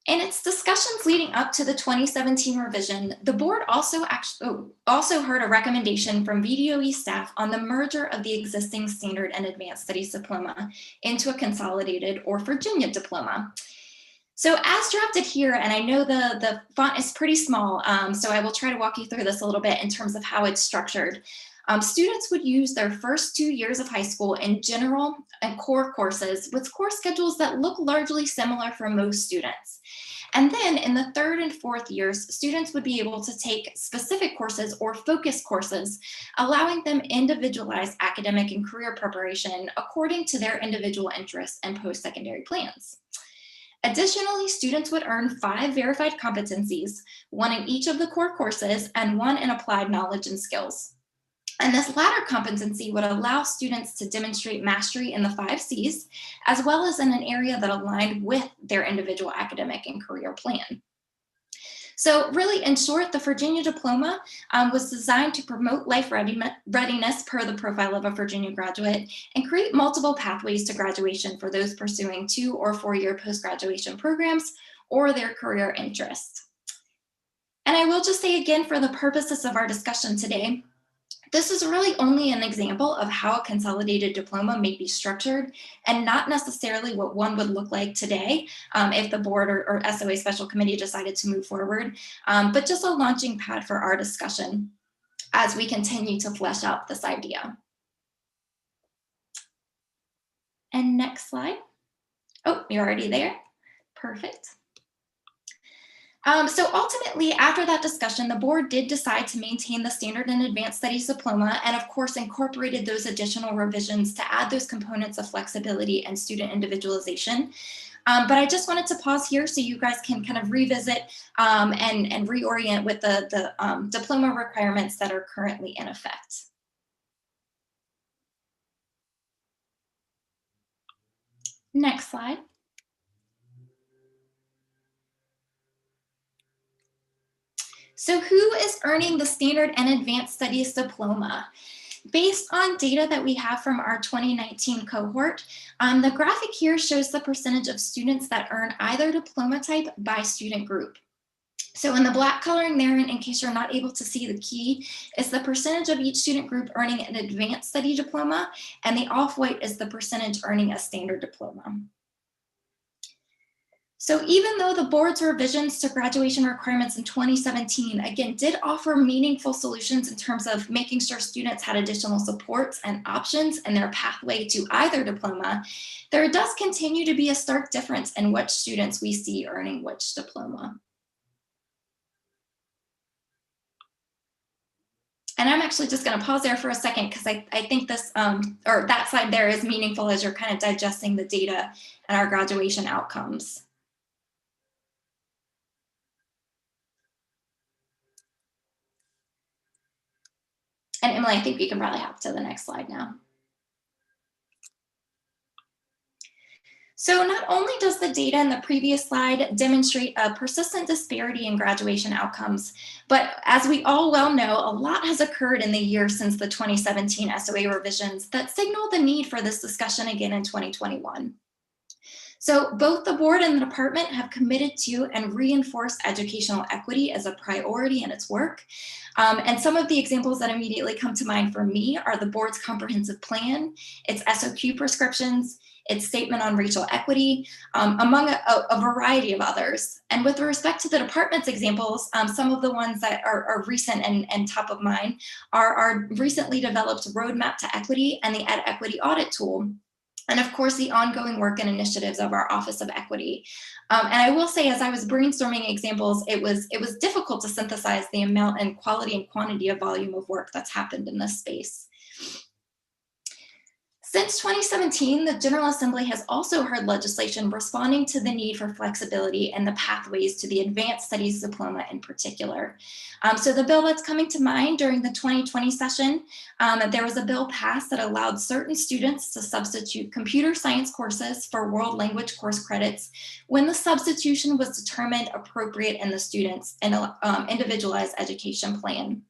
In its discussions leading up to the 2017 revision, the board also heard a recommendation from VDOE staff on the merger of the existing standard and advanced studies diploma into a consolidated or Virginia diploma. So as drafted here, and I know the font is pretty small, so I will try to walk you through this a little bit in terms of how it's structured. Students would use their first 2 years of high school in general and core courses with course schedules that look largely similar for most students. And then in the 3rd and 4th years, students would be able to take specific courses or focus courses, allowing them individualized academic and career preparation according to their individual interests and post-secondary plans. Additionally, students would earn 5 verified competencies, 1 in each of the core courses and 1 in applied knowledge and skills. And this latter competency would allow students to demonstrate mastery in the 5 C's, as well as in an area that aligned with their individual academic and career plan. So really, in short, the Virginia Diploma was designed to promote life readiness per the profile of a Virginia graduate and create multiple pathways to graduation for those pursuing 2- or 4-year post-graduation programs or their career interests. And I will just say again, for the purposes of our discussion today, this is really only an example of how a consolidated diploma may be structured and not necessarily what one would look like today if the board or SOA special committee decided to move forward, but just a launching pad for our discussion as we continue to flesh out this idea. And next slide. Oh, you're already there. Perfect. So ultimately, after that discussion, the board did decide to maintain the standard and advanced studies diploma and of course incorporated those additional revisions to add those components of flexibility and student individualization. But I just wanted to pause here so you guys can kind of revisit and reorient with the diploma requirements that are currently in effect. Next slide. So who is earning the standard and advanced studies diploma? Based on data that we have from our 2019 cohort, the graphic here shows the percentage of students that earn either diploma type by student group. So in the black coloring there, in case you're not able to see the key, is the percentage of each student group earning an advanced study diploma, and the off-white is the percentage earning a standard diploma. So even though the board's revisions to graduation requirements in 2017, again, did offer meaningful solutions in terms of making sure students had additional supports and options in their pathway to either diploma, there does continue to be a stark difference in which students we see earning which diploma. And I'm actually just going to pause there for a second because I think this, or that slide there is meaningful as you're kind of digesting the data and our graduation outcomes. And Emily, I think we can probably hop to the next slide now. So not only does the data in the previous slide demonstrate a persistent disparity in graduation outcomes, but as we all well know, a lot has occurred in the years since the 2017 SOA revisions that signal the need for this discussion again in 2021. So both the board and the department have committed to and reinforced educational equity as a priority in its work. And some of the examples that immediately come to mind for me are the board's comprehensive plan, its SOQ prescriptions, its statement on racial equity, among a variety of others. And with respect to the department's examples, some of the ones that are recent and top of mind are our recently developed roadmap to equity and the Ed Equity audit tool. And of course, the ongoing work and initiatives of our Office of Equity. And I will say, as I was brainstorming examples, it was difficult to synthesize the amount and quality and quantity of volume of work that's happened in this space. Since 2017, the General Assembly has also heard legislation responding to the need for flexibility and the pathways to the Advanced Studies Diploma in particular. So the bill that's coming to mind during the 2020 session, there was a bill passed that allowed certain students to substitute computer science courses for world language course credits when the substitution was determined appropriate in the student's individualized education plan.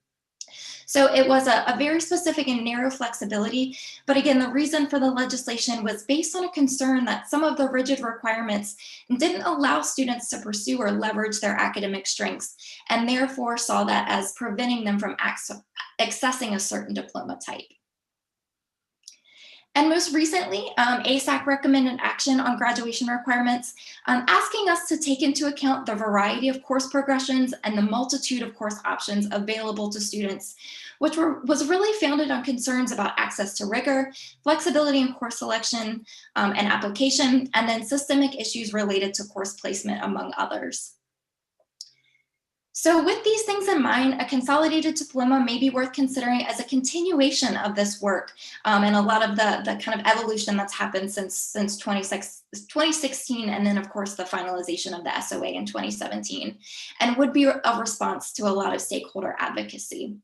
So it was a very specific and narrow flexibility. But again, the reason for the legislation was based on a concern that some of the rigid requirements didn't allow students to pursue or leverage their academic strengths, and therefore saw that as preventing them from accessing a certain diploma type. And most recently, ASAC recommended action on graduation requirements, asking us to take into account the variety of course progressions and the multitude of course options available to students, which was really founded on concerns about access to rigor, flexibility in course selection and application, and then systemic issues related to course placement, among others. So with these things in mind, a consolidated diploma may be worth considering as a continuation of this work and a lot of the kind of evolution that's happened since 2016, and then of course the finalization of the SOA in 2017, and would be a response to a lot of stakeholder advocacy.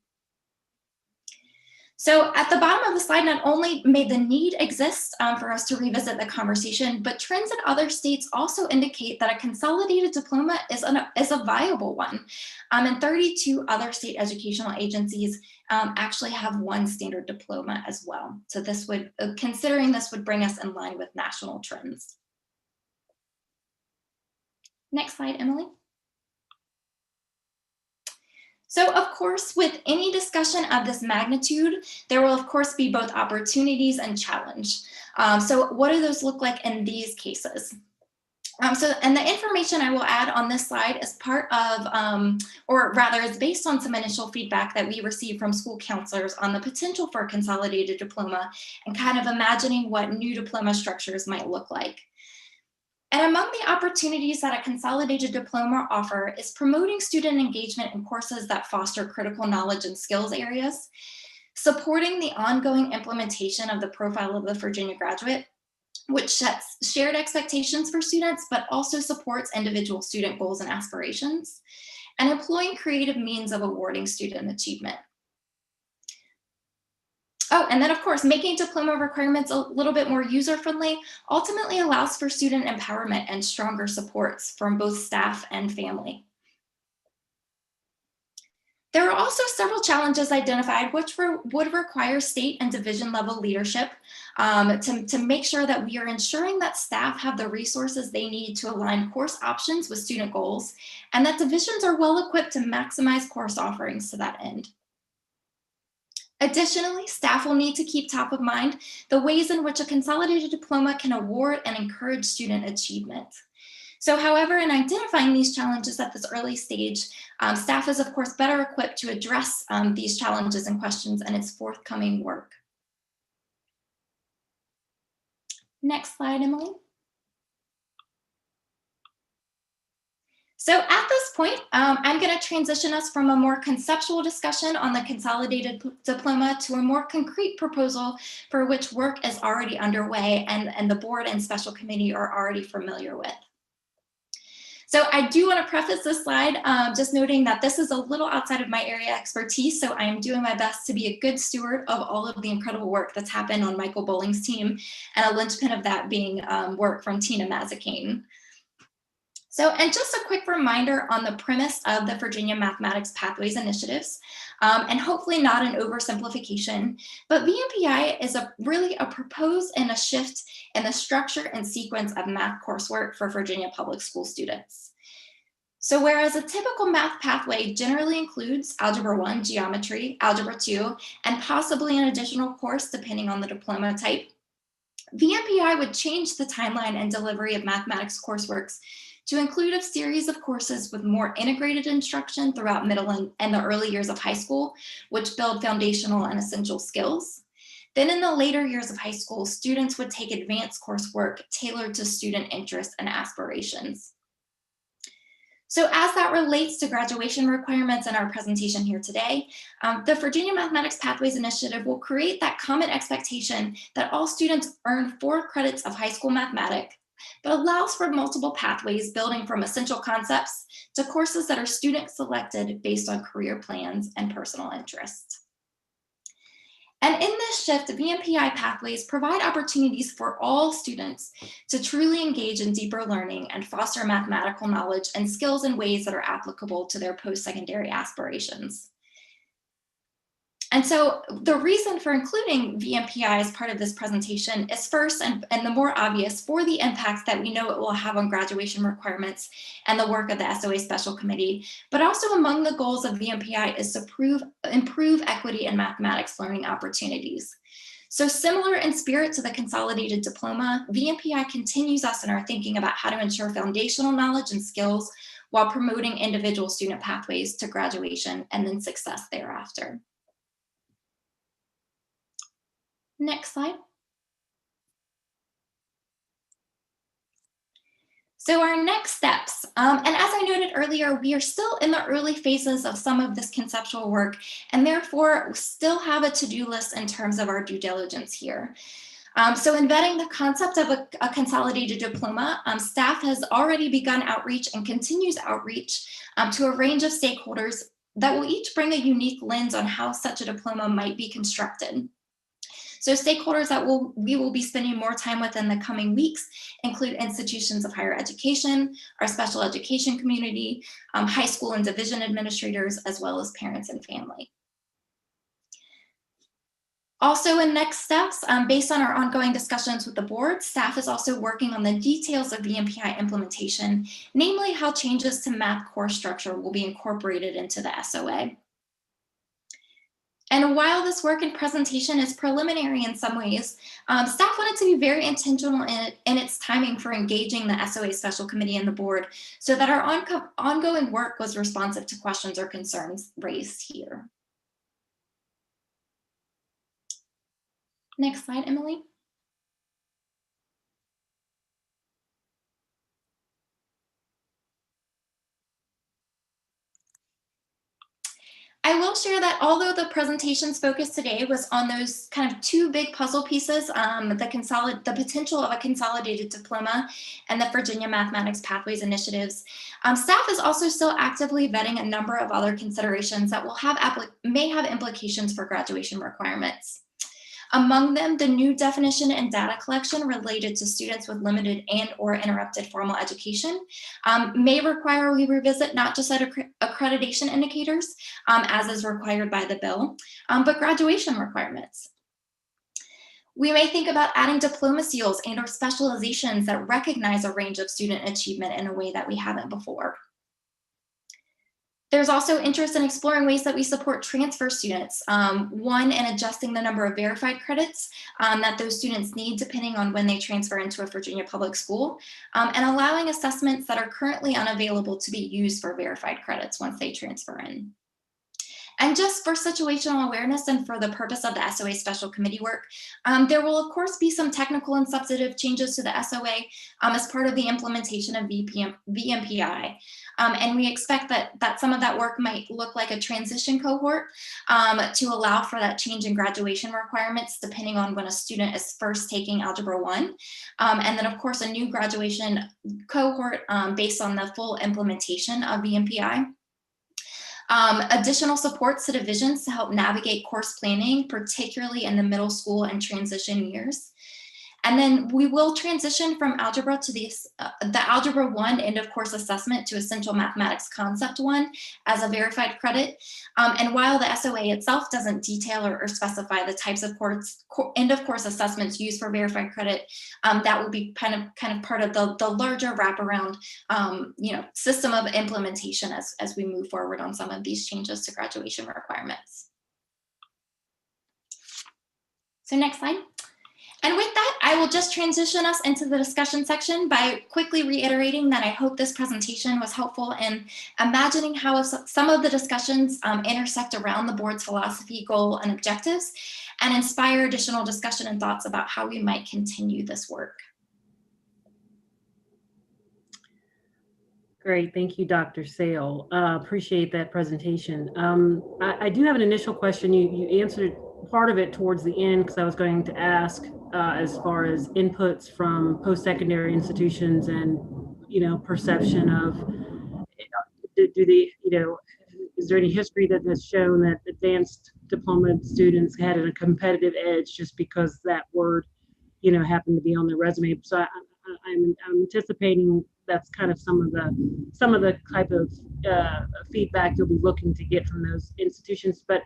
So at the bottom of the slide, not only may the need exist for us to revisit the conversation, but trends in other states also indicate that a consolidated diploma is a viable one. And 32 other state educational agencies actually have one standard diploma as well. So this would, considering this would bring us in line with national trends. Next slide, Emily. So of course, with any discussion of this magnitude, there will of course be both opportunities and challenge. So what do those look like in these cases? And the information I will add on this slide is part of, or rather is based on some initial feedback that we received from school counselors on the potential for a consolidated diploma and kind of imagining what new diploma structures might look like. And among the opportunities that a consolidated diploma offer is promoting student engagement in courses that foster critical knowledge and skills areas, supporting the ongoing implementation of the profile of the Virginia graduate, which sets shared expectations for students, but also supports individual student goals and aspirations, and employing creative means of awarding student achievement. Oh, and then of course, making diploma requirements a little bit more user-friendly ultimately allows for student empowerment and stronger supports from both staff and family. There are also several challenges identified which would require state and division level leadership to make sure that we are ensuring that staff have the resources they need to align course options with student goals, and that divisions are well equipped to maximize course offerings to that end. Additionally, staff will need to keep top of mind the ways in which a consolidated diploma can award and encourage student achievement. So however, in identifying these challenges at this early stage, staff is of course better equipped to address these challenges and questions in its forthcoming work. Next slide, Emily. So at this point, I'm going to transition us from a more conceptual discussion on the consolidated diploma to a more concrete proposal for which work is already underway and the board and special committee are already familiar with. So I do want to preface this slide just noting that this is a little outside of my area of expertise, so I am doing my best to be a good steward of all of the incredible work that's happened on Michael Bowling's team, and a linchpin of that being work from Tina Mazzacane. So, and just a quick reminder on the premise of the Virginia Mathematics Pathways Initiatives, and hopefully not an oversimplification, but VMPI is really a propose and a shift in the structure and sequence of math coursework for Virginia public school students. So whereas a typical math pathway generally includes Algebra 1, Geometry, Algebra 2, and possibly an additional course depending on the diploma type, VMPI would change the timeline and delivery of mathematics courseworks to include a series of courses with more integrated instruction throughout middle and the early years of high school, which build foundational and essential skills. Then in the later years of high school, students would take advanced coursework tailored to student interests and aspirations. So as that relates to graduation requirements in our presentation here today, the Virginia Mathematics Pathways Initiative will create that common expectation that all students earn 4 credits of high school mathematics, but allows for multiple pathways building from essential concepts to courses that are student selected based on career plans and personal interests. And in this shift, VMPI pathways provide opportunities for all students to truly engage in deeper learning and foster mathematical knowledge and skills in ways that are applicable to their post-secondary aspirations. And so the reason for including VMPI as part of this presentation is first and the more obvious for the impacts that we know it will have on graduation requirements and the work of the SOA Special Committee, but also among the goals of VMPI is to improve equity in mathematics learning opportunities. So similar in spirit to the consolidated diploma, VMPI continues us in our thinking about how to ensure foundational knowledge and skills while promoting individual student pathways to graduation and then success thereafter. Next slide. So our next steps, and as I noted earlier, we are still in the early phases of some of this conceptual work, and therefore still have a to-do list in terms of our due diligence here. So in vetting the concept of a consolidated diploma, staff has already begun outreach and continues outreach to a range of stakeholders that will each bring a unique lens on how such a diploma might be constructed. So stakeholders that we will be spending more time with in the coming weeks include institutions of higher education, our special education community, high school and division administrators, as well as parents and family. Also in next steps, based on our ongoing discussions with the board, staff is also working on the details of VMPI implementation, namely how changes to math course structure will be incorporated into the SOA. And while this work and presentation is preliminary in some ways, staff wanted to be very intentional in its timing for engaging the SOA Special Committee and the board so that our ongoing work was responsive to questions or concerns raised here. Next slide, Emily. I will share that although the presentation's focus today was on those kind of two big puzzle pieces, the potential of a consolidated diploma and the Virginia Mathematics Pathways Initiatives, staff is also still actively vetting a number of other considerations that may have implications for graduation requirements. Among them, the new definition and data collection related to students with limited and/or interrupted formal education may require we revisit not just accreditation indicators, as is required by the bill, but graduation requirements. We may think about adding diploma seals and/or specializations that recognize a range of student achievement in a way that we haven't before. There's also interest in exploring ways that we support transfer students. One, in adjusting the number of verified credits that those students need depending on when they transfer into a Virginia public school, and allowing assessments that are currently unavailable to be used for verified credits once they transfer in. And just for situational awareness and for the purpose of the SOA Special Committee work, there will of course be some technical and substantive changes to the SOA as part of the implementation of VMPI. And we expect that some of that work might look like a transition cohort to allow for that change in graduation requirements depending on when a student is first taking Algebra 1. And then of course a new graduation cohort based on the full implementation of VMPI. Additional supports to divisions to help navigate course planning, particularly in the middle school and transition years. And then we will transition from algebra to the Algebra 1 end of course assessment to Essential Mathematics Concept 1 as a verified credit. And while the SOA itself doesn't detail or specify the types of end of course assessments used for verified credit, that will be kind of part of the larger wraparound system of implementation as we move forward on some of these changes to graduation requirements. So next slide. And with that, I will just transition us into the discussion section by quickly reiterating that I hope this presentation was helpful in imagining how some of the discussions intersect around the board's philosophy, goal, and objectives, and inspire additional discussion and thoughts about how we might continue this work. Great, thank you, Dr. Sale. Appreciate that presentation. I do have an initial question. You answered part of it towards the end because I was going to ask as far as inputs from post-secondary institutions and perception of is there any history that has shown that advanced diploma students had a competitive edge just because that word happened to be on their resume. So I'm anticipating that's kind of some of the type of feedback you'll be looking to get from those institutions. But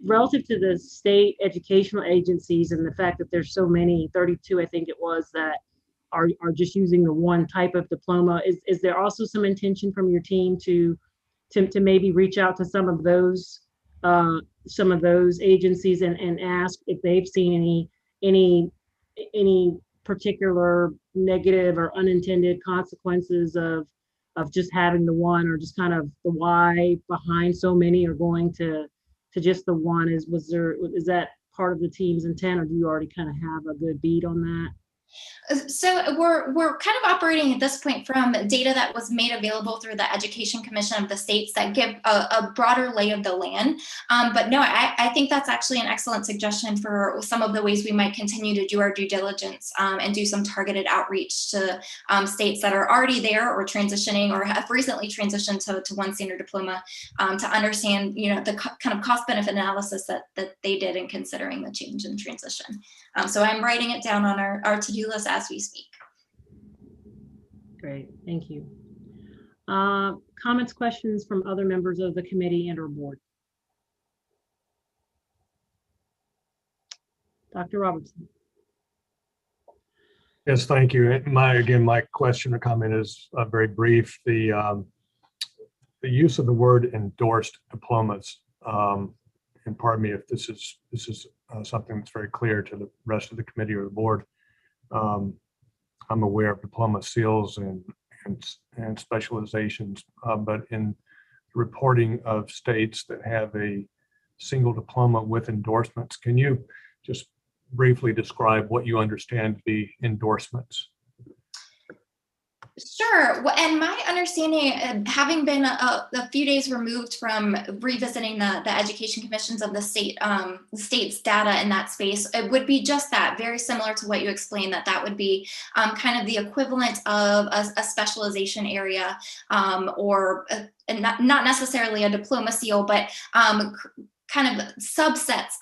relative to the state educational agencies and the fact that there's so many, 32 I think it was, that are just using the one type of diploma, is there also some intention from your team to maybe reach out to some of those some of those agencies and ask if they've seen any particular negative or unintended consequences of just having the one, or just kind of the why behind so many are going to just the one. Is that part of the team's intent, or do you already kind of have a good beat on that? So we're kind of operating at this point from data that was made available through the Education Commission of the states that give a broader lay of the land. But no, I think that's actually an excellent suggestion for some of the ways we might continue to do our due diligence and do some targeted outreach to states that are already there or transitioning or have recently transitioned to one standard diploma to understand, the kind of cost benefit analysis that they did in considering the change and transition. So I'm writing it down on our to-do list as we speak. Great, thank you. Comments, questions from other members of the committee and or board? Dr. Robertson. Yes, thank you. My question or comment is very brief. The use of the word endorsed diplomas, and pardon me if this is something that's very clear to the rest of the committee or the board. I'm aware of diploma seals and specializations, but in reporting of states that have a single diploma with endorsements, can you just briefly describe what you understand to be endorsements? Sure. Well, and my understanding, having been a few days removed from revisiting the education commissions of the state's data in that space, it would be just that, very similar to what you explained, that would be kind of the equivalent of a specialization area or not necessarily a diploma seal, but kind of subsets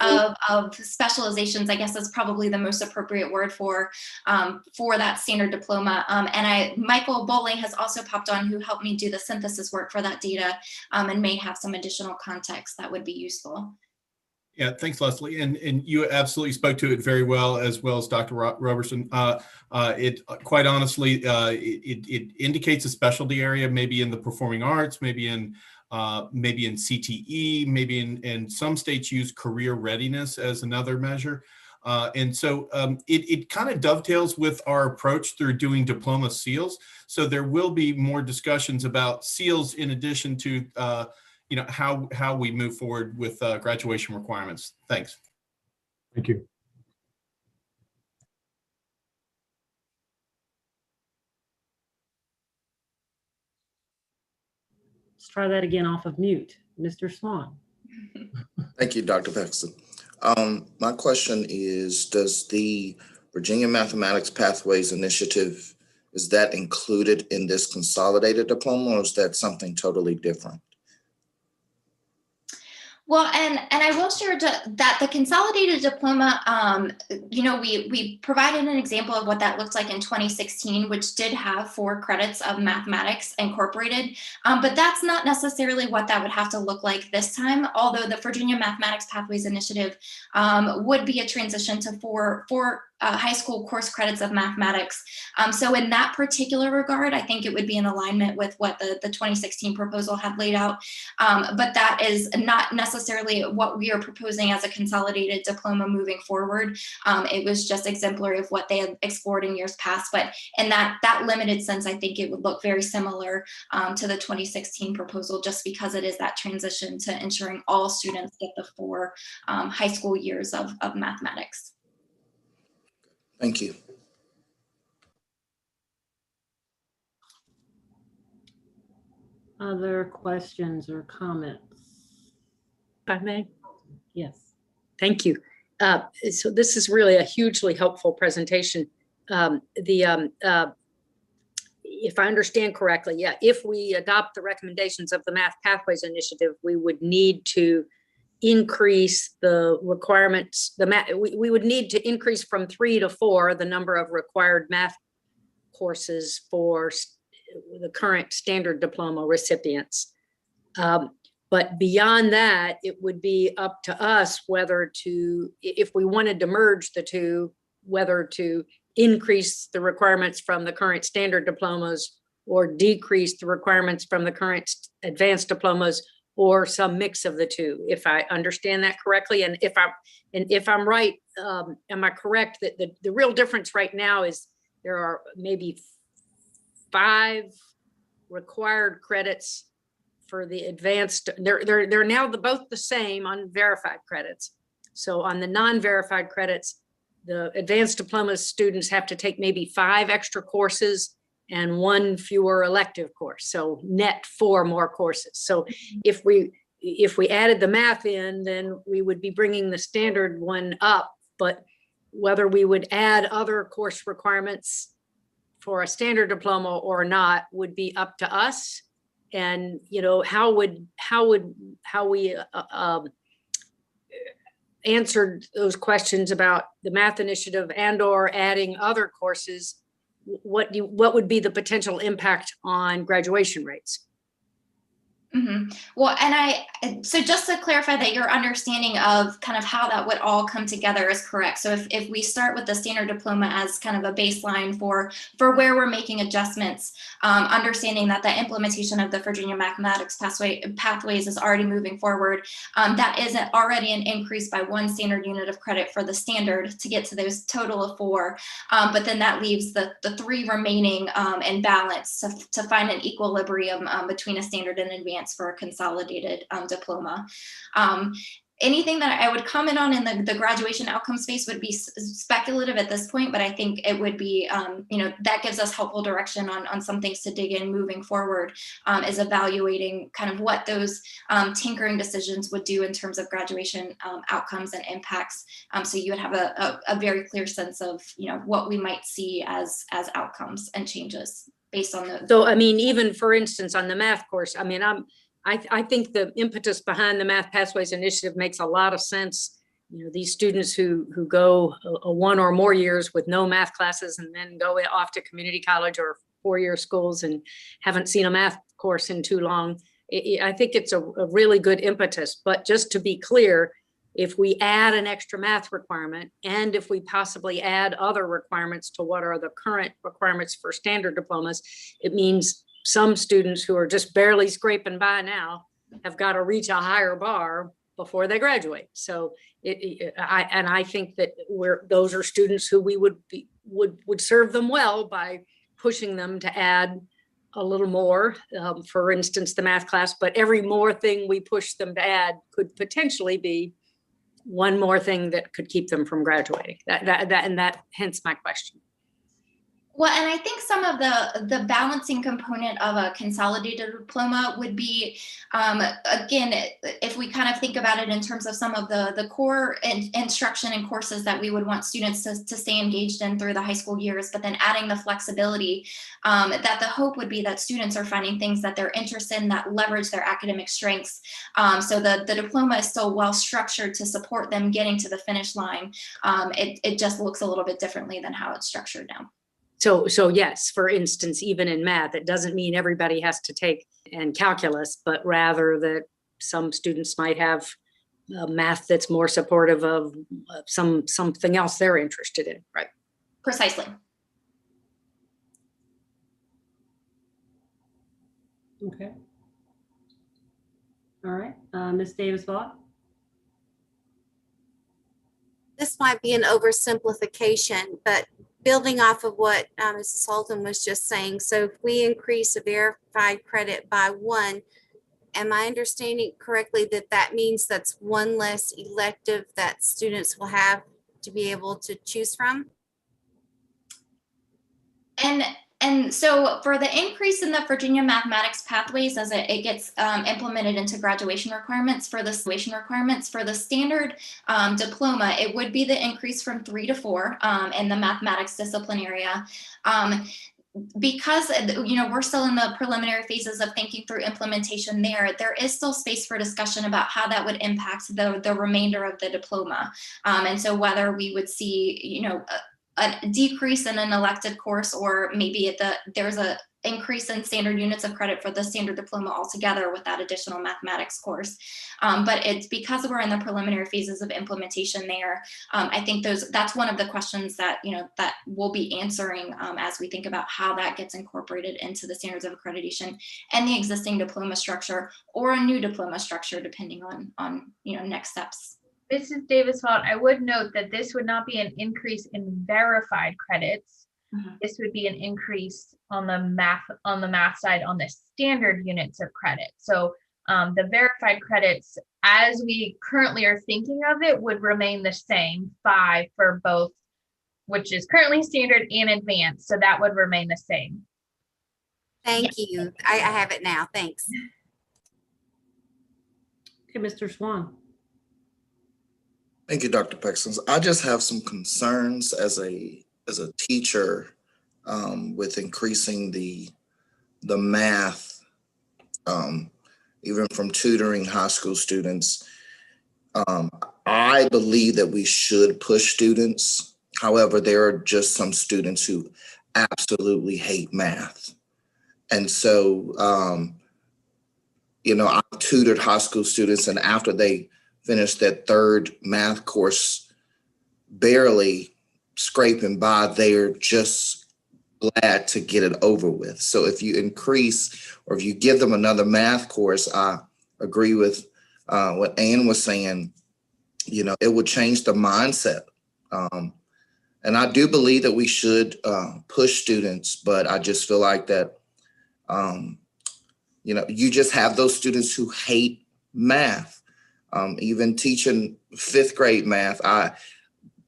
of specializations, I guess is probably the most appropriate word for that standard diploma. And Michael Bowling has also popped on, who helped me do the synthesis work for that data, and may have some additional context that would be useful. Yeah, thanks, Leslie. And you absolutely spoke to it very well as Dr. Robertson. It quite honestly, it indicates a specialty area, maybe in the performing arts, maybe in CTE, maybe in some states use career readiness as another measure. And so it kind of dovetails with our approach through doing diploma seals. So there will be more discussions about seals in addition to how we move forward with graduation requirements. Thanks. Thank you. Let's try that again off of mute. Mr. Swan. Thank you, Dr. Paxton. My question is, does the Virginia Mathematics Pathways Initiative, is that included in this consolidated diploma, or is that something totally different? Well, and I will share that the consolidated diploma, we provided an example of what that looked like in 2016, which did have 4 credits of mathematics incorporated, but that's not necessarily what that would have to look like this time, although the Virginia Mathematics Pathways Initiative would be a transition to four high school course credits of mathematics. So in that particular regard, I think it would be in alignment with what the 2016 proposal had laid out, but that is not necessarily what we are proposing as a consolidated diploma moving forward. It was just exemplary of what they had explored in years past, but in that limited sense, I think it would look very similar to the 2016 proposal, just because it is that transition to ensuring all students get the 4 high school years of mathematics. Thank you. Other questions or comments? If I may. Yes. Thank you. So this is really a hugely helpful presentation. If I understand correctly, yeah, if we adopt the recommendations of the Math Pathways Initiative, we would need to increase the requirements. We would need to increase from 3 to 4 the number of required math courses for the current standard diploma recipients. But beyond that, it would be up to us whether to, if we wanted to merge the two, whether to increase the requirements from the current standard diplomas or decrease the requirements from the current advanced diplomas, or some mix of the two, if I understand that correctly. And if I'm right, am I correct that the real difference right now is there are maybe 5 required credits for the advanced. They're now both the same on verified credits. So on the non-verified credits, the advanced diploma students have to take maybe 5 extra courses and 1 fewer elective course. So net 4 more courses. So if we added the math in, then we would be bringing the standard one up. But whether we would add other course requirements for a standard diploma or not would be up to us. And how we answered those questions about the math initiative and or adding other courses, what would be the potential impact on graduation rates? Mm-hmm. Well, and so just to clarify that your understanding of kind of how that would all come together is correct. So if we start with the standard diploma as kind of a baseline for where we're making adjustments, understanding that the implementation of the Virginia mathematics pathways is already moving forward, that is already an increase by 1 standard unit of credit for the standard to get to those total of 4. But then that leaves the 3 remaining in balance to find an equilibrium between a standard and advanced for a consolidated diploma. Anything that I would comment on in the graduation outcome space would be speculative at this point, but I think it would be, that gives us helpful direction on some things to dig in moving forward, is evaluating kind of what those tinkering decisions would do in terms of graduation outcomes and impacts. So you would have a very clear sense of, what we might see as outcomes and changes based on the. So, I mean, even for instance, on the math course, I think the impetus behind the Math Pathways Initiative makes a lot of sense. These students who go 1 or more years with no math classes and then go off to community college or 4-year schools and haven't seen a math course in too long. I think it's a really good impetus. But just to be clear, if we add an extra math requirement, and if we possibly add other requirements to what are the current requirements for standard diplomas, it means some students who are just barely scraping by now have got to reach a higher bar before they graduate. So I think that those are students who we would serve them well by pushing them to add a little more, for instance, the math class, but every more thing we push them to add could potentially be 1 more thing that could keep them from graduating. That hence my question. Well, and I think some of the balancing component of a consolidated diploma would be, again, if we kind of think about it in terms of some of the core instruction and courses that we would want students to stay engaged in through the high school years, but then adding the flexibility, that the hope would be that students are finding things that they're interested in that leverage their academic strengths. So the diploma is still well structured to support them getting to the finish line. It just looks a little bit differently than how it's structured now. So yes, for instance, even in math, it doesn't mean everybody has to take and calculus, but rather that some students might have math that's more supportive of something else they're interested in, right? Precisely. Okay. All right, Ms. Davis-Vaught. This might be an oversimplification, but building off of what Mrs. Holton was just saying, so if we increase a verified credit by 1, am I understanding correctly that means that's 1 less elective that students will have to be able to choose from? And so for the increase in the Virginia mathematics pathways as it gets implemented into graduation requirements for the standard diploma, it would be the increase from 3 to 4 in the mathematics discipline area. Because we're still in the preliminary phases of thinking through implementation there is still space for discussion about how that would impact the remainder of the diploma. And so whether we would see, a decrease in an elected course, or maybe there's a increase in standard units of credit for the standard diploma altogether with that additional mathematics course. But it's because we're in the preliminary phases of implementation there. I think that's one of the questions that, that we'll be answering as we think about how that gets incorporated into the standards of accreditation and the existing diploma structure or a new diploma structure, depending on next steps. Mrs. Davis-Walt, I would note that this would not be an increase in verified credits. This would be an increase on the math side on the standard units of credit. So the verified credits, as we currently are thinking of it, would remain the same, 5 for both, which is currently standard and advanced. So that would remain the same. Thank you. I have it now. Thanks. Okay, Mr. Swan. Thank you, Dr. Paxton. I just have some concerns as a teacher with increasing the math, even from tutoring high school students. I believe that we should push students. However, there are just some students who absolutely hate math. And so, I've tutored high school students, and after they finish that third math course, barely scraping by, they're just glad to get it over with. So if you increase or if you give them another math course, I agree with what Ann was saying, it would change the mindset. And I do believe that we should push students, but I just feel like that, you just have those students who hate math. Even teaching 5th grade math, I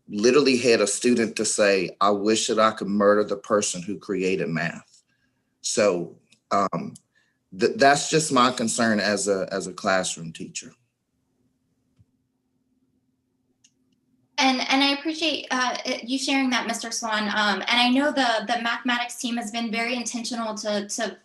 literally had a student to say, I wish that I could murder the person who created math. So that's just my concern as a classroom teacher. And I appreciate you sharing that, Mr. Swan. And I know the mathematics team has been very intentional to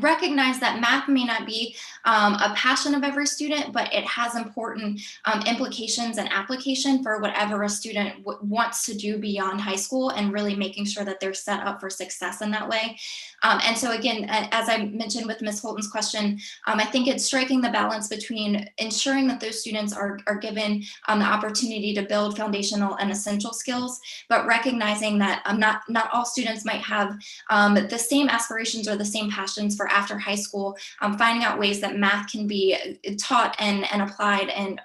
recognize that math may not be a passion of every student, but it has important implications and application for whatever a student wants to do beyond high school, and really making sure that they're set up for success in that way. And so again, as I mentioned with Ms. Holton's question, I think it's striking the balance between ensuring that those students are given the opportunity to build foundational and essential skills, but recognizing that not all students might have the same aspirations or the same passions for after high school, finding out ways that math can be taught and applied in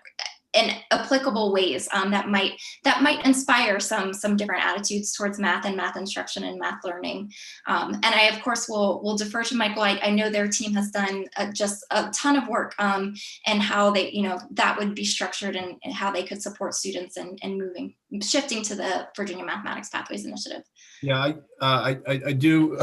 applicable ways that might inspire some different attitudes towards math and math instruction and math learning. And I, of course, will defer to Michael. I know their team has done just a ton of work and how they, that would be structured and how they could support students and shifting to the Virginia Mathematics Pathways Initiative. Yeah, I do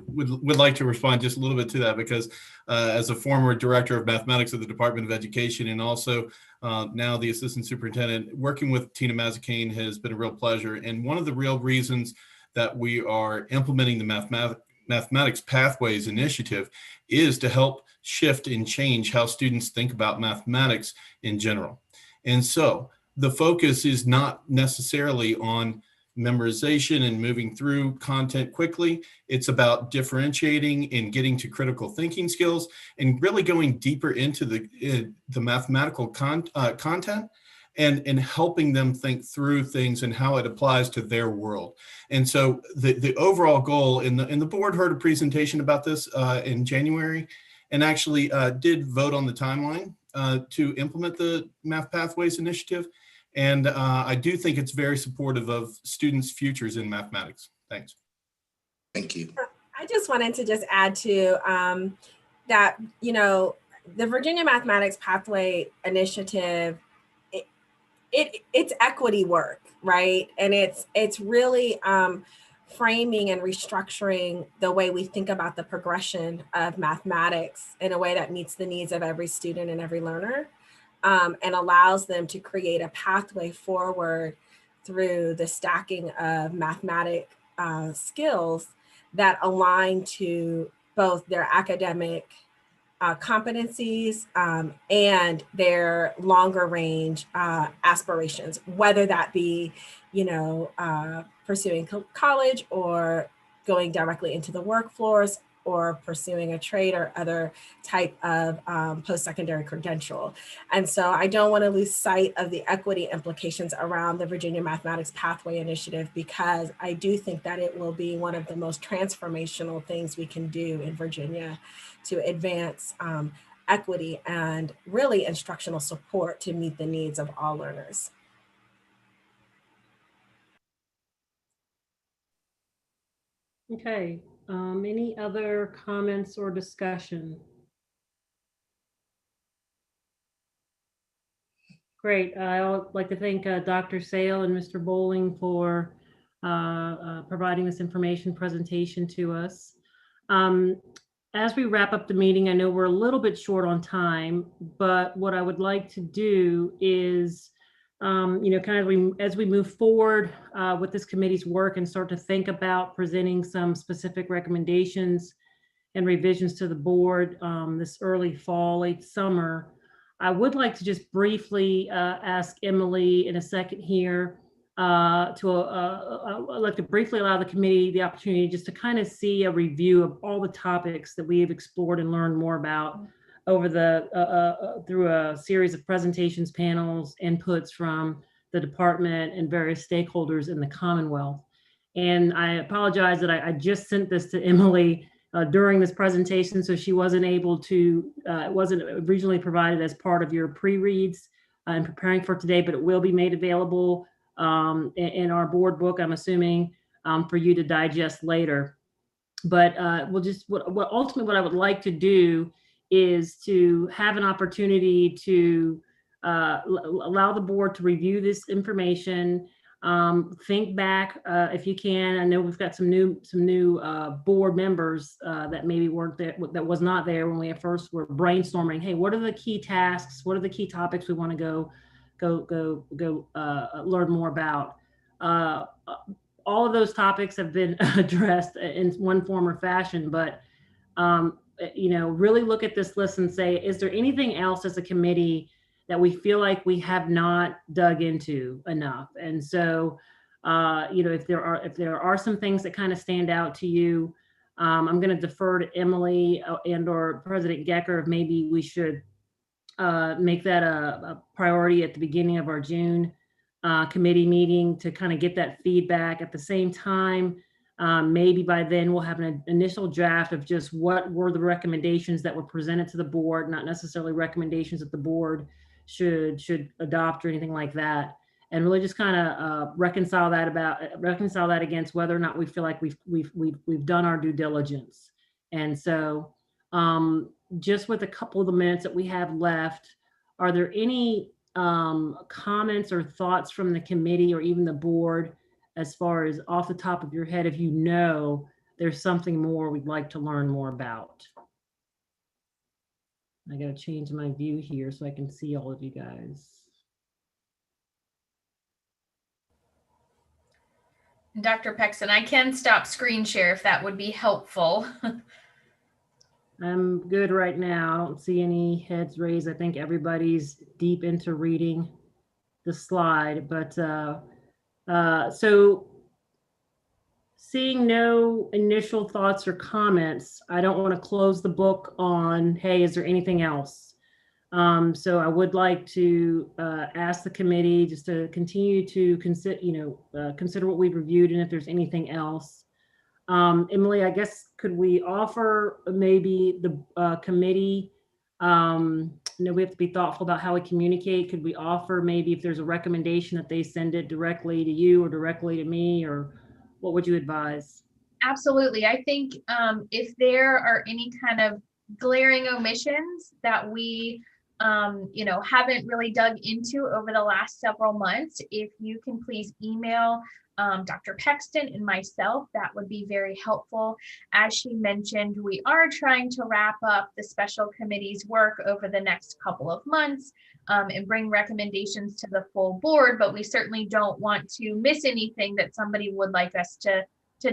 would like to respond just a little bit to that, because as a former director of mathematics at the Department of Education, and also now the assistant superintendent, working with Tina Mazzacane has been a real pleasure. And one of the real reasons that we are implementing the Mathematics Pathways Initiative is to help shift and change how students think about mathematics in general. And so the focus is not necessarily on memorization and moving through content quickly. It's about differentiating and getting to critical thinking skills and really going deeper into the mathematical content and helping them think through things and how it applies to their world. And so the overall goal, and the board heard a presentation about this in January, and actually did vote on the timeline to implement the Math Pathways Initiative. And I do think it's very supportive of students' futures in mathematics. Thanks. Thank you. I just wanted to just add to that, the Virginia Mathematics Pathway Initiative, it's equity work, right? And it's really framing and restructuring the way we think about the progression of mathematics in a way that meets the needs of every student and every learner. And allows them to create a pathway forward through the stacking of mathematic skills that align to both their academic competencies and their longer range aspirations, whether that be, pursuing college or going directly into the workforce or pursuing a trade or other type of post-secondary credential. And so I don't want to lose sight of the equity implications around the Virginia Mathematics Pathway Initiative, because I do think that it will be one of the most transformational things we can do in Virginia to advance equity and really instructional support to meet the needs of all learners. Okay, any other comments or discussion? Great. I would like to thank Dr. Sale and Mr. Bowling for providing this information presentation to us. As we wrap up the meeting, I know we're a little bit short on time, but what I would like to do is, as we move forward with this committee's work and start to think about presenting some specific recommendations and revisions to the board this early fall, late summer, I would like to just briefly ask Emily in a second here I'd like to briefly allow the committee the opportunity just to kind of see a review of all the topics that we have explored and learned more about over through a series of presentations, panels, inputs from the department and various stakeholders in the Commonwealth. And I apologize that I just sent this to Emily during this presentation, so she wasn't able to, it wasn't originally provided as part of your pre-reads in preparing for today, but it will be made available in our board book, I'm assuming, for you to digest later. But ultimately what I would like to do is to have an opportunity to allow the board to review this information. Think back if you can. I know we've got some new board members that maybe weren't there, that was not there when we at first were brainstorming. Hey, what are the key tasks? What are the key topics we want to go learn more about? All of those topics have been addressed in one form or fashion, but really look at this list and say, is there anything else as a committee that we feel like we have not dug into enough? And so, if there are some things that kind of stand out to you, I'm going to defer to Emily and or President Gecker if maybe we should make that a priority at the beginning of our June committee meeting to kind of get that feedback. At the same time, maybe by then we'll have an initial draft of just what were the recommendations that were presented to the board, not necessarily recommendations that the board should adopt or anything like that, and really just kind of reconcile that against whether or not we feel like we've done our due diligence. And so just with a couple of the minutes that we have left, are there any comments or thoughts from the committee or even the board as far as off the top of your head, if you know there's something more we'd like to learn more about? I got to change my view here so I can see all of you guys. Dr. Pexton, I can stop screen share if that would be helpful. I'm good right now. I don't see any heads raised. I think everybody's deep into reading the slide, but so seeing no initial thoughts or comments, I don't want to close the book on, hey, is there anything else? So I would like to ask the committee just to continue to consider what we've reviewed and if there's anything else. Emily, I guess, could we offer maybe the committee, we have to be thoughtful about how we communicate. Could we offer maybe if there's a recommendation that they send it directly to you or directly to me, or what would you advise? Absolutely. I think if there are any kind of glaring omissions that we haven't really dug into over the last several months, if you can please email Dr. Pexton and myself, that would be very helpful. As she mentioned, we are trying to wrap up the special committee's work over the next couple of months and bring recommendations to the full board, but we certainly don't want to miss anything that somebody would like us to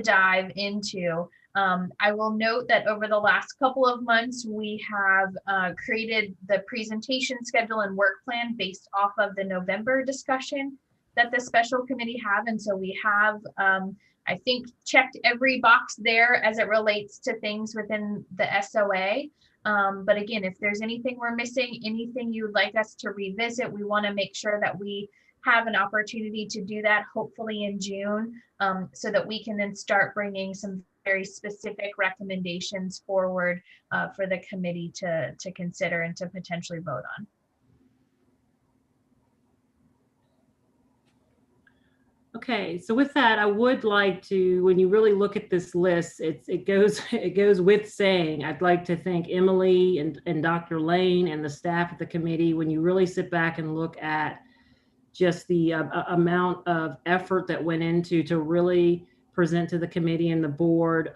dive into. I will note that over the last couple of months, we have created the presentation schedule and work plan based off of the November discussion that the special committee have. And so we have, I think, checked every box there as it relates to things within the SOA. But again, if there's anything we're missing, anything you'd like us to revisit, we want to make sure that we have an opportunity to do that, hopefully in June, so that we can then start bringing some very specific recommendations forward for the committee to consider and to potentially vote on. Okay, so with that, I would like to, when you really look at this list, it goes with saying, I'd like to thank Emily and Dr. Lane and the staff of the committee. When you really sit back and look at just the amount of effort that went into to really present to the committee and the board,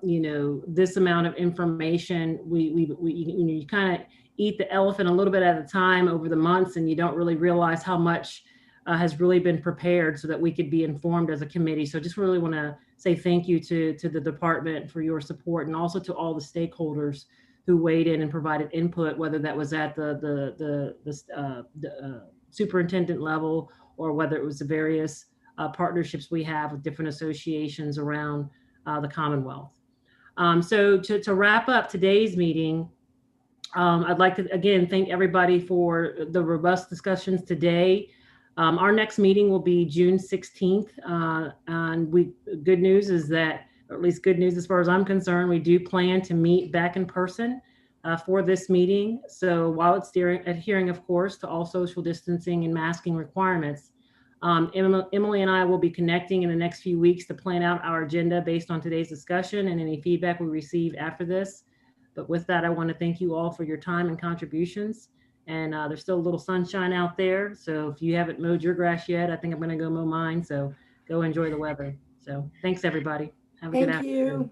you know, this amount of information, you kind of eat the elephant a little bit at a time over the months, and you don't really realize how much has really been prepared so that we could be informed as a committee. So just really want to say thank you to the department for your support, and also to all the stakeholders who weighed in and provided input, whether that was at the superintendent level, or whether it was the various partnerships we have with different associations around the Commonwealth. So to wrap up today's meeting, I'd like to again thank everybody for the robust discussions today. Our next meeting will be June 16th. And good news is that, or at least good news as far as I'm concerned, we do plan to meet back in person for this meeting. So while it's adhering, of course, to all social distancing and masking requirements, Emily and I will be connecting in the next few weeks to plan out our agenda based on today's discussion and any feedback we receive after this. But with that, I want to thank you all for your time and contributions. And there's still a little sunshine out there. So if you haven't mowed your grass yet, I think I'm going to go mow mine. So go enjoy the weather. So thanks, everybody. Have a good afternoon. Thank you.